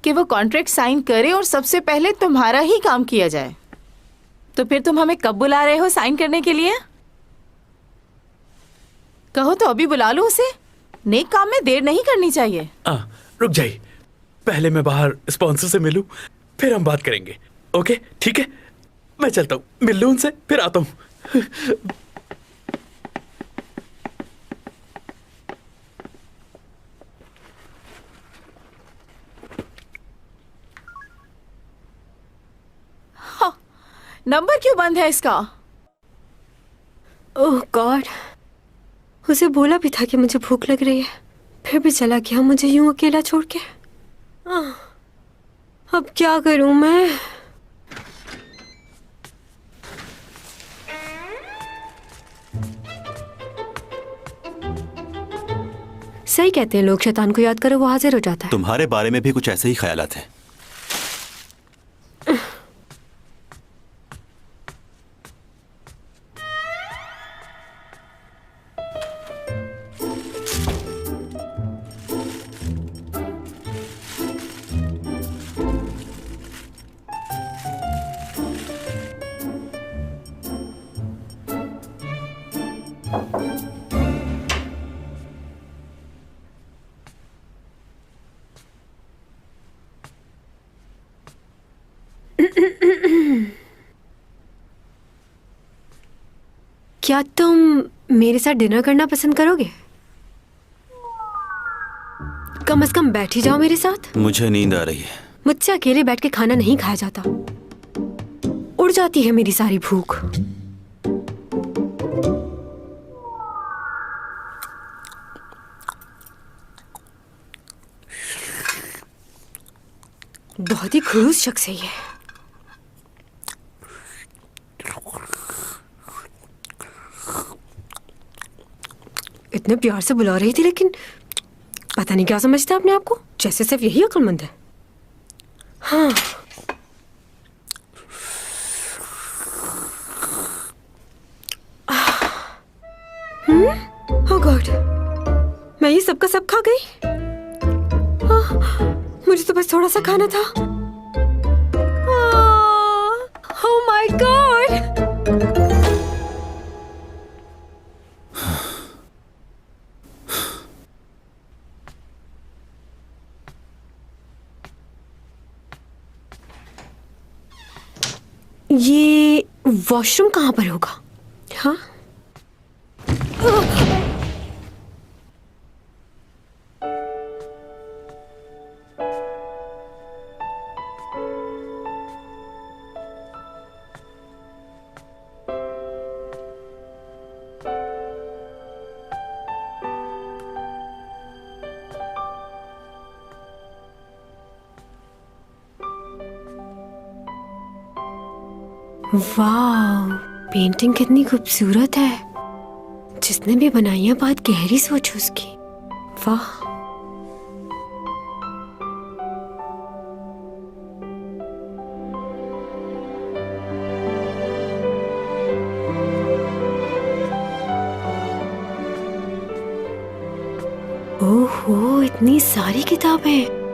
कि वो कॉन्ट्रैक्ट साइन करे और सबसे पहले तुम्हारा ही काम किया जाए। तो फिर तुम हमें कब बुला रहे हो साइन करने के लिए? कहो तो अभी बुला लो उसे। नेक काम में देर नहीं करनी चाहिए। रुक जाइए, पहले मैं बाहर स्पॉन्सर से मिलूं, फिर हम बात करेंगे। ओके, ठीक है, मैं चलता हूँ, मिल लूं उनसे, फिर आता हूँ। नंबर क्यों बंद है इसका? ओह गॉड, उसे बोला भी था कि मुझे भूख लग रही है, फिर भी चला गया मुझे यूं अकेला छोड़ के। अब क्या करूं मैं? सही कहते हैं लोग, शैतान को याद करो वो हाजिर हो जाता है। तुम्हारे बारे में भी कुछ ऐसे ही ख्यालात हैं। क्या तुम मेरे साथ डिनर करना पसंद करोगे? कम से कम बैठ ही जाओ मेरे साथ। मुझे नींद आ रही है। मुझसे अकेले बैठ के खाना नहीं खाया जाता, उड़ जाती है मेरी सारी भूख। बहुत ही खड़ूस शख्स है ये। इतने प्यार से बुला रही थी, लेकिन पता नहीं क्या समझता अपने आप को, जैसे सिर्फ यही अक्लमंद है। हाँ, ओह गॉड, मैं ये सबका सब खा गई। मुझे तो बस थोड़ा सा खाना था। Oh my God. ये वॉशरूम कहाँ पर होगा? हाँ, वाह, पेंटिंग कितनी खूबसूरत है। जिसने भी बनाई है बहुत गहरी सोच है उसकी। वाह, ओहो, इतनी सारी किताबें।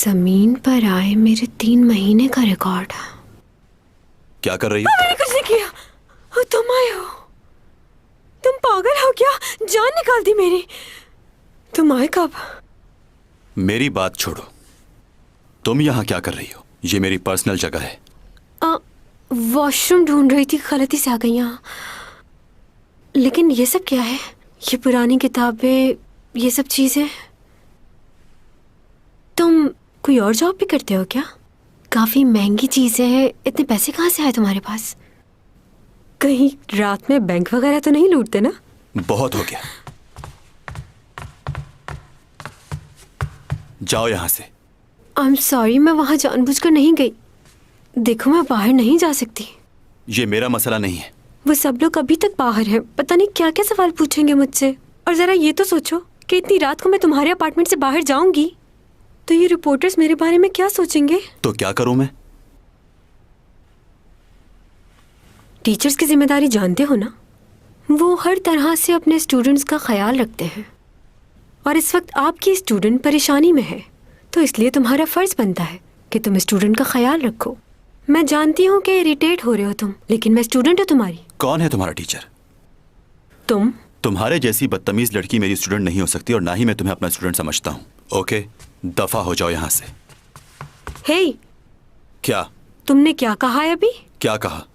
जमीन पर आए मेरे 3 महीने का रिकॉर्ड। क्या कर रही हो? मैंने कुछ नहीं किया। तुम आए हो? तुम पागल हो क्या? जान निकाल दी मेरी। तुम आए कब? मेरी बात छोड़ो, तुम यहाँ क्या कर रही हो? ये मेरी पर्सनल जगह है। वॉशरूम ढूंढ रही थी, गलती से आ गई यहाँ। लेकिन ये सब क्या है? ये पुरानी किताबें, ये सब चीजें। तुम कोई और जॉब भी करते हो क्या? काफी महंगी चीजें हैं, इतने पैसे कहाँ से आए तुम्हारे पास? कहीं रात में बैंक वगैरह तो नहीं लूटते ना? बहुत हो गया। जाओ यहां से। आई एम सॉरी, मैं वहाँ जानबूझकर नहीं गई। देखो मैं बाहर नहीं जा सकती। ये मेरा मसला नहीं है। वो सब लोग अभी तक बाहर हैं, पता नहीं क्या क्या सवाल पूछेंगे मुझसे। और जरा ये तो सोचो कि इतनी रात को मैं तुम्हारे अपार्टमेंट से बाहर जाऊंगी तो ये रिपोर्टर्स मेरे बारे में क्या सोचेंगे। तो क्या करूं मैं? टीचर्स की जिम्मेदारी जानते हो ना, वो हर तरह से अपने स्टूडेंट्स का ख्याल रखते हैं। और इस वक्त आपकी स्टूडेंट परेशानी में है, तो इसलिए तुम्हारा फर्ज बनता है कि तुम स्टूडेंट का ख्याल रखो। मैं जानती हूँ कि इरिटेट हो रहे हो तुम, लेकिन मैं स्टूडेंट हूँ तुम्हारी। कौन है तुम्हारा टीचर? तुम। तुम्हारे जैसी बदतमीज लड़की मेरी स्टूडेंट नहीं हो सकती, और ना ही मैं तुम्हें अपना स्टूडेंट समझता हूँ। ओके, दफा हो जाओ यहाँ से। हे, क्या तुमने क्या कहा है अभी? क्या कहा?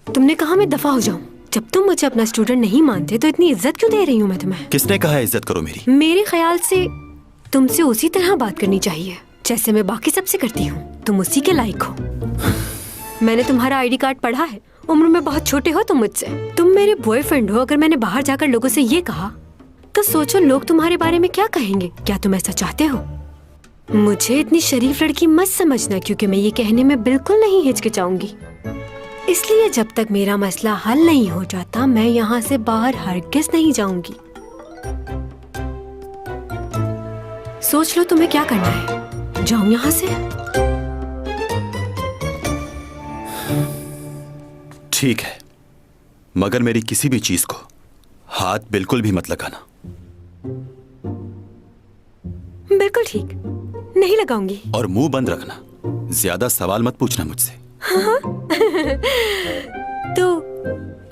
तुमने कहा मैं दफा हो जाऊं। जब तुम मुझे अपना स्टूडेंट नहीं मानते तो इतनी इज्जत क्यों दे रही हूँ मैं तुम्हें? किसने कहा है इज्जत करो मेरी? मेरे ख्याल से तुमसे उसी तरह बात करनी चाहिए जैसे मैं बाकी सबसे करती हूँ। तुम उसी के लायक हो। मैंने तुम्हारा आईडी कार्ड पढ़ा है। उम्र में बहुत छोटे हो तुम मुझसे। तुम मेरे बॉयफ्रेंड हो। अगर मैंने बाहर जाकर लोगों से ये कहा तो सोचो लोग तुम्हारे बारे में क्या कहेंगे। क्या तुम ऐसा चाहते हो? मुझे इतनी शरीफ लड़की मत समझना, क्योंकि मैं ये कहने में बिल्कुल नहीं हिचकिचाऊंगी। इसलिए जब तक मेरा मसला हल नहीं हो जाता मैं यहाँ से बाहर हरगिज़ नहीं जाऊंगी। सोच लो तुम्हें क्या करना है। जाऊं यहाँ से? ठीक है, मगर मेरी किसी भी चीज को हाथ बिल्कुल भी मत लगाना। बिल्कुल ठीक, नहीं लगाऊंगी। और मुंह बंद रखना। ज्यादा सवाल मत पूछना मुझसे। हाँ? तो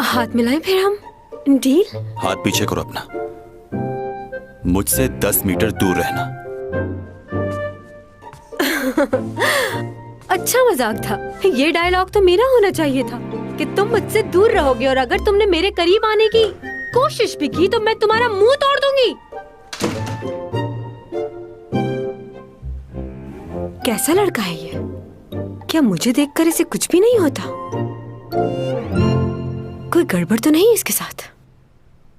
हाथ मिलाएं फिर हम। डील? हाथ पीछे करो अपना। मुझसे 10 मीटर दूर रहना। अच्छा मजाक था। ये डायलॉग तो मेरा होना चाहिए था कि तुम मुझसे दूर रहोगे, और अगर तुमने मेरे करीब आने की कोशिश भी की तो मैं तुम्हारा मुंह तोड़ दूंगी। कैसा लड़का है ये? क्या मुझे देखकर इसे कुछ भी नहीं होता? कोई गड़बड़ तो नहीं इसके साथ?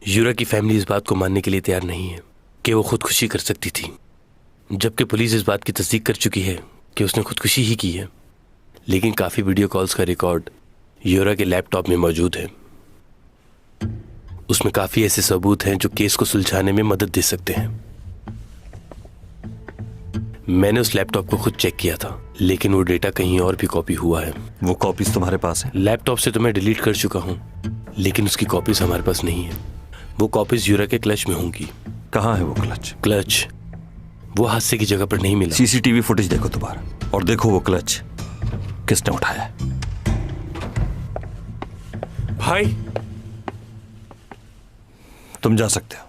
यूरा की फैमिली इस बात को मानने के लिए तैयार नहीं है कि वो खुदकुशी कर सकती थी, जबकि पुलिस इस बात की तस्दीक कर चुकी है कि उसने खुदकुशी ही की है। लेकिन काफी वीडियो कॉल्स का रिकॉर्ड यूरा के लैपटॉप में मौजूद है। उसमें काफी ऐसे सबूत हैं जो केस को सुलझाने में मदद दे सकते हैं। मैंने उस लैपटॉप को खुद चेक किया था, लेकिन वो डेटा कहीं और भी कॉपी हुआ है। वो कॉपीज तुम्हारे पास है? लैपटॉप से तो मैं डिलीट कर चुका हूँ, लेकिन उसकी कॉपीज हमारे पास नहीं है। वो कॉपीज यूरा के क्लच में होंगी। कहाँ है वो क्लच? क्लच वो हादसे की जगह पर नहीं मिला। सीसीटीवी फुटेज देखो दोबारा, और देखो वो क्लच किसने उठाया है। भाई तुम जा सकते हो।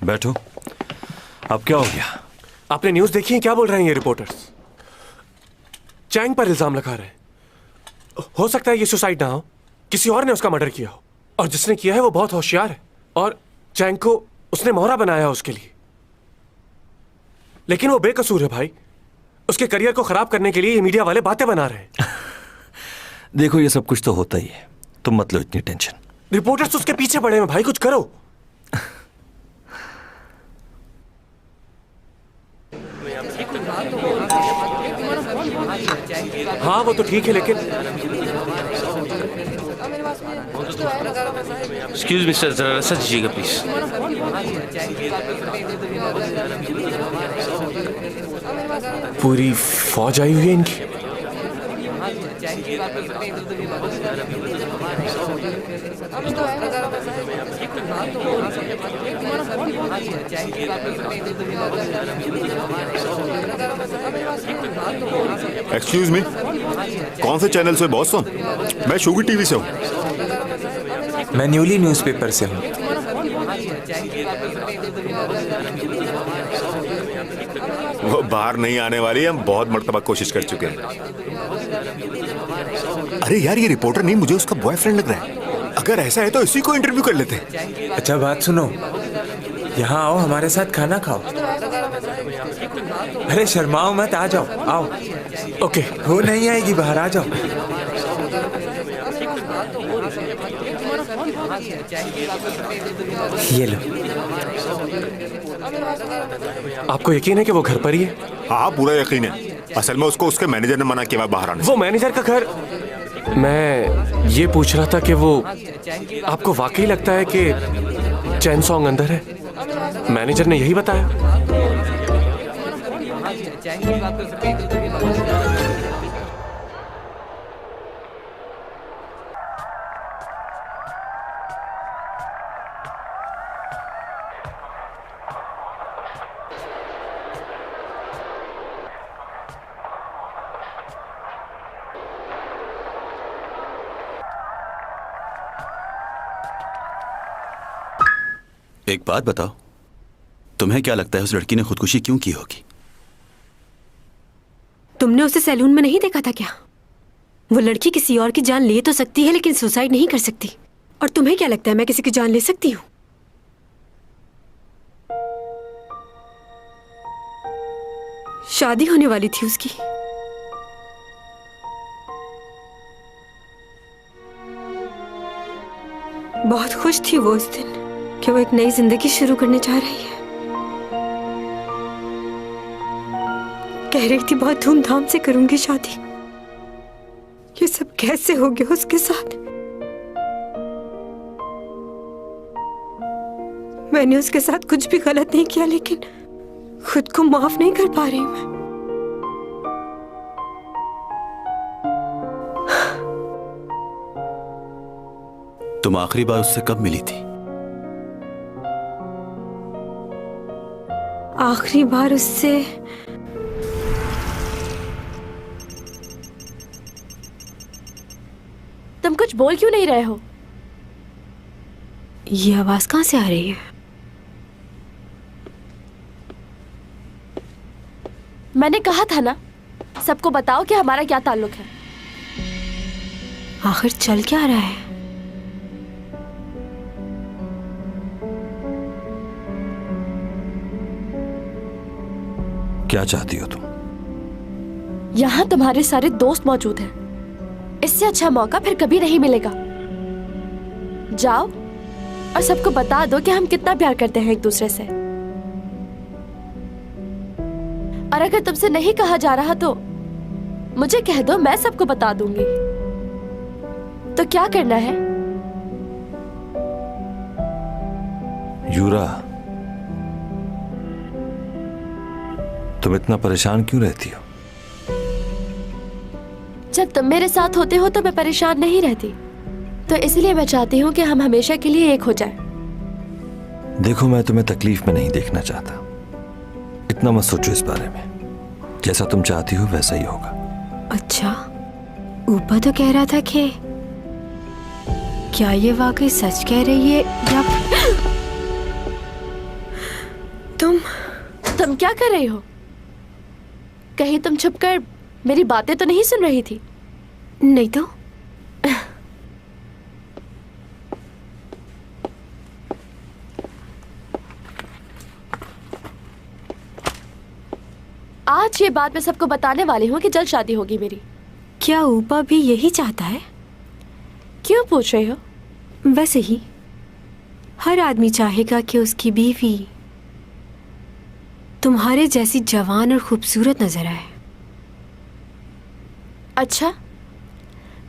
बैठो। अब क्या हो गया? आपने न्यूज़ देखी है? क्या बोल रहे हैं ये रिपोर्टर्स? चैंग पर इल्जाम लगा रहे हैं। हो सकता है ये सुसाइड ना हो, किसी और ने उसका मर्डर किया हो, और जिसने किया है वो बहुत होशियार है, और चैंग को उसने मोहरा बनाया उसके लिए। लेकिन वो बेकसूर है भाई। उसके करियर को खराब करने के लिए ये मीडिया वाले बातें बना रहे हैं। देखो ये सब कुछ तो होता ही है, तुम मत लो इतनी टेंशन। रिपोर्टर्स उसके पीछे पड़े हैं भाई, कुछ करो। हाँ वो तो ठीक है, लेकिन एक्सक्यूज मिस्टर, जरा रास्ता दीजिएगा प्लीज। पूरी फौज आई हुई है इनकी। एक्सक्यूज मी, कौन से चैनल से बॉस हो? मैं शुगर टीवी से हूँ। मैं न्यूली न्यूज़पेपर से हूँ। वो बाहर नहीं आने वाली, हम बहुत मर्तबा कोशिश कर चुके हैं। अरे यार ये रिपोर्टर नहीं, मुझे उसका बॉयफ्रेंड लग रहा है। अगर ऐसा है तो इसी को इंटरव्यू कर लेते हैं। अच्छा बात सुनो, यहाँ आओ, हमारे साथ खाना खाओ। अरे शर्माओ मत, आ जाओ, आओ। ओके। वो नहीं आएगी, बाहर आ जाओ। ये लो। आपको यकीन है कि वो घर पर ही है? हाँ, पूरा यकीन है। असल में उसको उसके मैनेजर ने मना किया बाहर आने से। वो मैनेजर का घर? मैं ये पूछ रहा था कि वो आपको वाकई लगता है कि चैन सॉन्ग अंदर है? मैनेजर ने यही बताया। एक बात बताओ, तुम्हें क्या लगता है उस लड़की ने खुदकुशी क्यों की होगी? तुमने उसे सैलून में नहीं देखा था क्या? वो लड़की किसी और की जान ले तो सकती है लेकिन सुसाइड नहीं कर सकती। और तुम्हें क्या लगता है मैं किसी की जान ले सकती हूँ? शादी होने वाली थी उसकी। बहुत खुश थी वो उस दिन कि वो एक नई जिंदगी शुरू करने जा रही है। कह रही थी बहुत धूमधाम से करूंगी शादी। ये सब कैसे हो गया उसके साथ? मैंने उसके साथ कुछ भी गलत नहीं किया लेकिन खुद को माफ नहीं कर पा रही मैं। तुम आखिरी बार उससे कब मिली थी? आखिरी बार उससे तुम कुछ बोल क्यों नहीं रहे हो? ये आवाज कहां से आ रही है? मैंने कहा था ना, सबको बताओ कि हमारा क्या ताल्लुक है। आखिर चल क्या रहा है? क्या चाहती हो तुम? यहाँ तुम्हारे सारे दोस्त मौजूद हैं। इससे अच्छा मौका फिर कभी नहीं मिलेगा। जाओ और सबको बता दो कि हम कितना प्यार करते हैं एक दूसरे से। और अगर तुमसे नहीं कहा जा रहा तो मुझे कह दो, मैं सबको बता दूंगी। तो क्या करना है? यूरा, तुम इतना परेशान क्यों रहती हो? जब तुम मेरे साथ होते हो तो मैं परेशान नहीं रहती। तो इसलिए मैं चाहती हूँ कि हम हमेशा के लिए एक हो जाएं। देखो, मैं तुम्हें तकलीफ में नहीं देखना चाहता। इतना मत सोचो इस बारे में। जैसा तुम चाहती हो वैसा ही होगा। अच्छा, ऊपर तो कह रहा था कि क्या ये वाकई सच कह रही है या तुम क्या कर रही हो? कहीं तुम छुपकर मेरी बातें तो नहीं सुन रही थी? नहीं तो। आज ये बात मैं सबको बताने वाली हूँ कि जल्द शादी होगी मेरी। क्या ऊपा भी यही चाहता है? क्यों पूछ रही हो? वैसे ही हर आदमी चाहेगा कि उसकी बीवी तुम्हारे जैसी जवान और खूबसूरत नजर आए। अच्छा,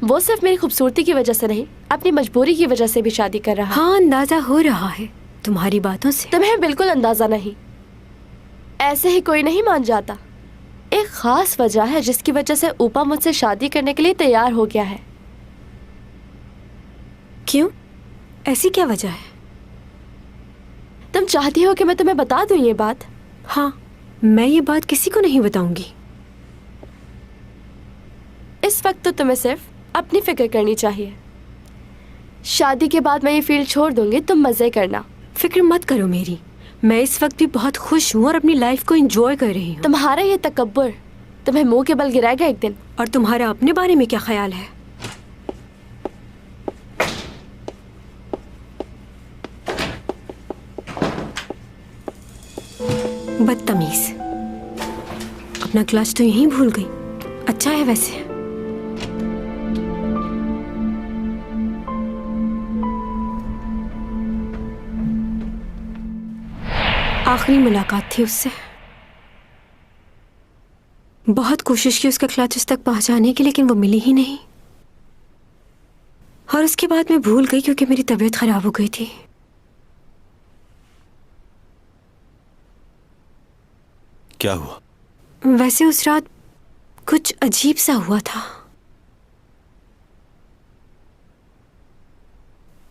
वो सिर्फ मेरी खूबसूरती की वजह से नहीं, अपनी मजबूरी की वजह से भी शादी कर रहा है। हाँ, अंदाजा हो रहा है तुम्हारी बातों से। तुम्हें बिल्कुल अंदाजा नहीं। ऐसे ही कोई नहीं मान जाता। एक खास वजह है जिसकी वजह से ऊपा मुझसे शादी करने के लिए तैयार हो गया है। क्यों? ऐसी क्या वजह है? तुम चाहती हो कि मैं तुम्हें बता दूं ये बात? हाँ, मैं ये बात किसी को नहीं बताऊंगी। इस वक्त तो तुम्हें सिर्फ अपनी फिक्र करनी चाहिए। शादी के बाद मैं ये फील्ड छोड़ दूंगी, तुम मजे करना। फिक्र मत करो मेरी। मैं इस वक्त भी बहुत खुश हूँ और अपनी लाइफ को एंजॉय कर रही हूँ। तुम्हारा ये तकब्बुर तुम्हें मुंह के बल गिराएगा एक दिन। और तुम्हारा अपने बारे में क्या ख्याल है? बदतमीज। अपना क्लच तो यहीं भूल गई। अच्छा है वैसे। आखिरी मुलाकात थी उससे। बहुत कोशिश की उसके क्लचेस तक पहुंचाने की, लेकिन वो मिली ही नहीं। और उसके बाद मैं भूल गई क्योंकि मेरी तबीयत खराब हो गई थी। क्या हुआ? वैसे उस रात कुछ अजीब सा हुआ था।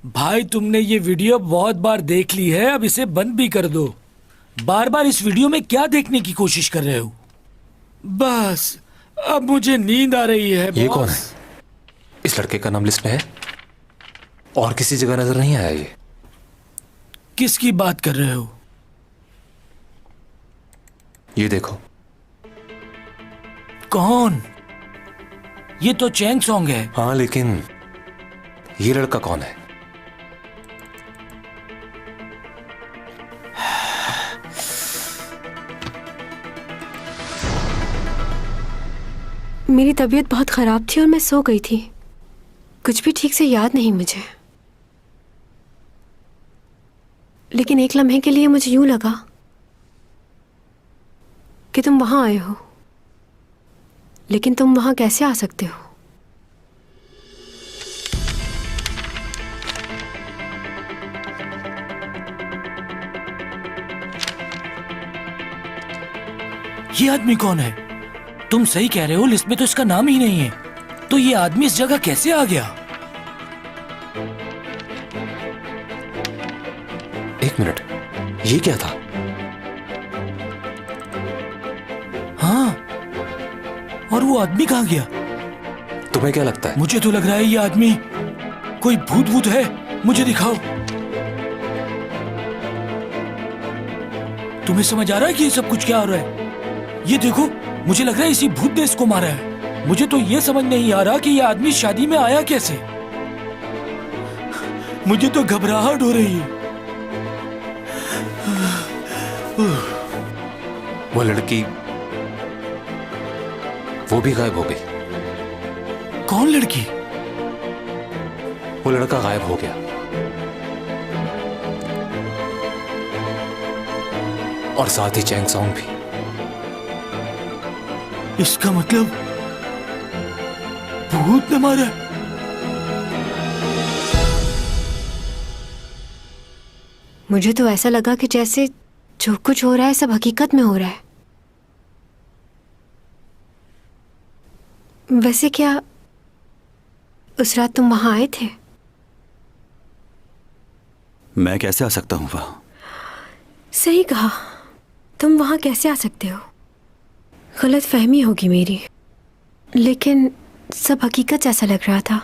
भाई तुमने ये वीडियो बहुत बार देख ली है, अब इसे बंद भी कर दो। बार बार इस वीडियो में क्या देखने की कोशिश कर रहे हो? बस अब मुझे नींद आ रही है। ये कौन है? इस लड़के का नाम लिस्ट में है और किसी जगह नजर नहीं आया। ये किसकी बात कर रहे हो? ये देखो। कौन? ये तो चैंग सॉन्ग है। हाँ, लेकिन ये लड़का कौन है? मेरी तबीयत बहुत खराब थी और मैं सो गई थी। कुछ भी ठीक से याद नहीं मुझे, लेकिन एक लम्हे के लिए मुझे यूं लगा कि तुम वहां आए हो। लेकिन तुम वहां कैसे आ सकते हो? ये आदमी कौन है? तुम सही कह रहे हो, लिस्ट में तो इसका नाम ही नहीं है। तो ये आदमी इस जगह कैसे आ गया? एक मिनट, ये क्या था? हाँ, और वो आदमी कहाँ गया? तुम्हें क्या लगता है? मुझे तो लग रहा है ये आदमी कोई भूत है। मुझे दिखाओ। तुम्हें समझ आ रहा है कि ये सब कुछ क्या हो रहा है? ये देखो, मुझे लग रहा है इसी भूत ने इसको मारा है। मुझे तो ये समझ नहीं आ रहा कि ये आदमी शादी में आया कैसे। मुझे तो घबराहट हो रही है। वो लड़की, वो भी गायब हो गई। कौन लड़की? वो लड़का गायब हो गया और साथ ही चैंग सॉन्ग भी। इसका मतलब भूत ने मारा है। मुझे तो ऐसा लगा कि जैसे जो कुछ हो रहा है सब हकीकत में हो रहा है। वैसे क्या उस रात तुम वहां आए थे? मैं कैसे आ सकता हूं वहां? सही कहा, तुम वहां कैसे आ सकते हो? गलत फहमी होगी मेरी, लेकिन सब हकीकत जैसा लग रहा था।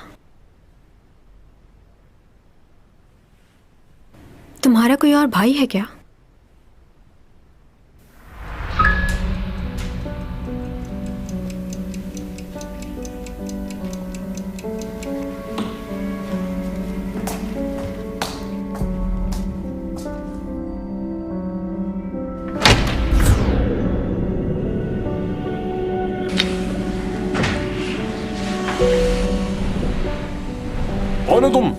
तुम्हारा कोई और भाई है क्या? कौन हो तुम?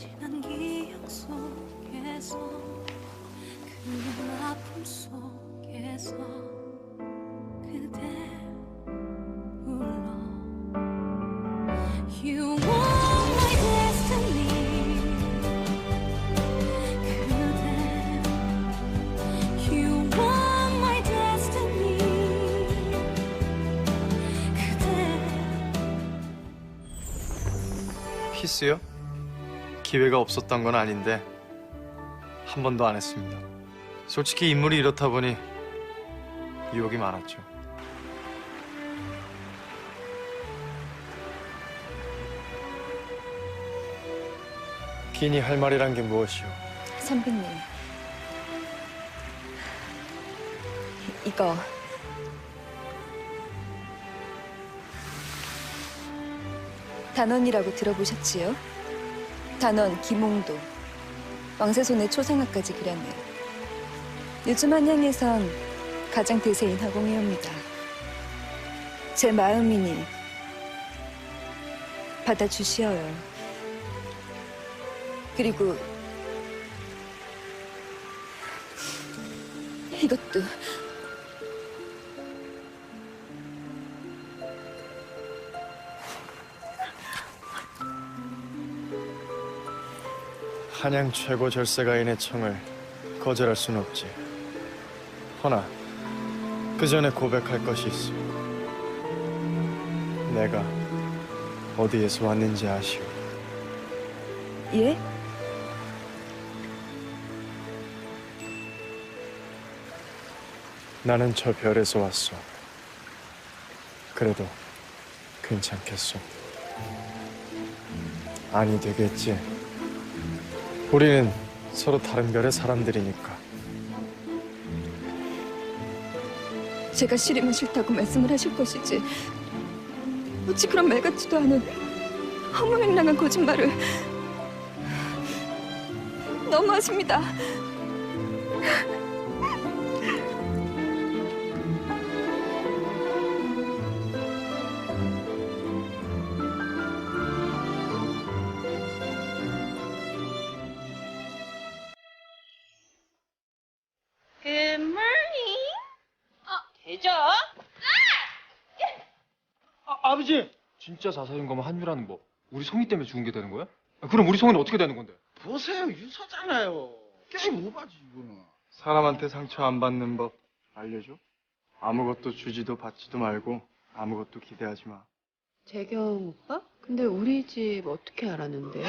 지난 기억 속에서 그 아픔 속에서 그대 불러 You are my destiny 그대 You are my destiny 그대 키스요? 기회가 없었던 건 아닌데 한 번도 안 했습니다. 솔직히 인물이 이렇다 보니 유혹이 많았죠. 긴이 할 말이란 게 무엇이오? 선배님, 이거 단원이라고 들어보셨지요? 단원 김홍도, 왕세손의 초상화까지 그렸네요. 요즘 한양에선 가장 대세인 화공예입니다. 제 마음이니 받아주시어요. 그리고 이것도 한양 최고 절세가인의 청을 거절할 순 없지. 허나 그 전에 고백할 것이 있어. 내가 어디에서 왔는지 아시오? 예? 나는 저 별에서 왔어. 그래도 괜찮겠소? 아니 되겠지. 우리는 서로 다른 별의 사람들이니까. 제가 싫으면 싫다고 말씀을 하실 것이지 어찌 그런 말 같지도 않은 허무맹랑한 거짓말을. 너무하십니다. Good morning. 대죠? 아버지! 진짜 자살인 거면 한유라는 뭐 우리 송이 때문에 죽은 게 되는 거야? 그럼 우리 송이는 어떻게 되는 건데? 보세요, 유서잖아요. 게임 오바지, 이거는. 사람한테 상처 안 받는 법 알려줘? 아무것도 주지도 받지도 말고 아무것도 기대하지 마. 재경 오빠? 근데 우리 집 어떻게 알았는데?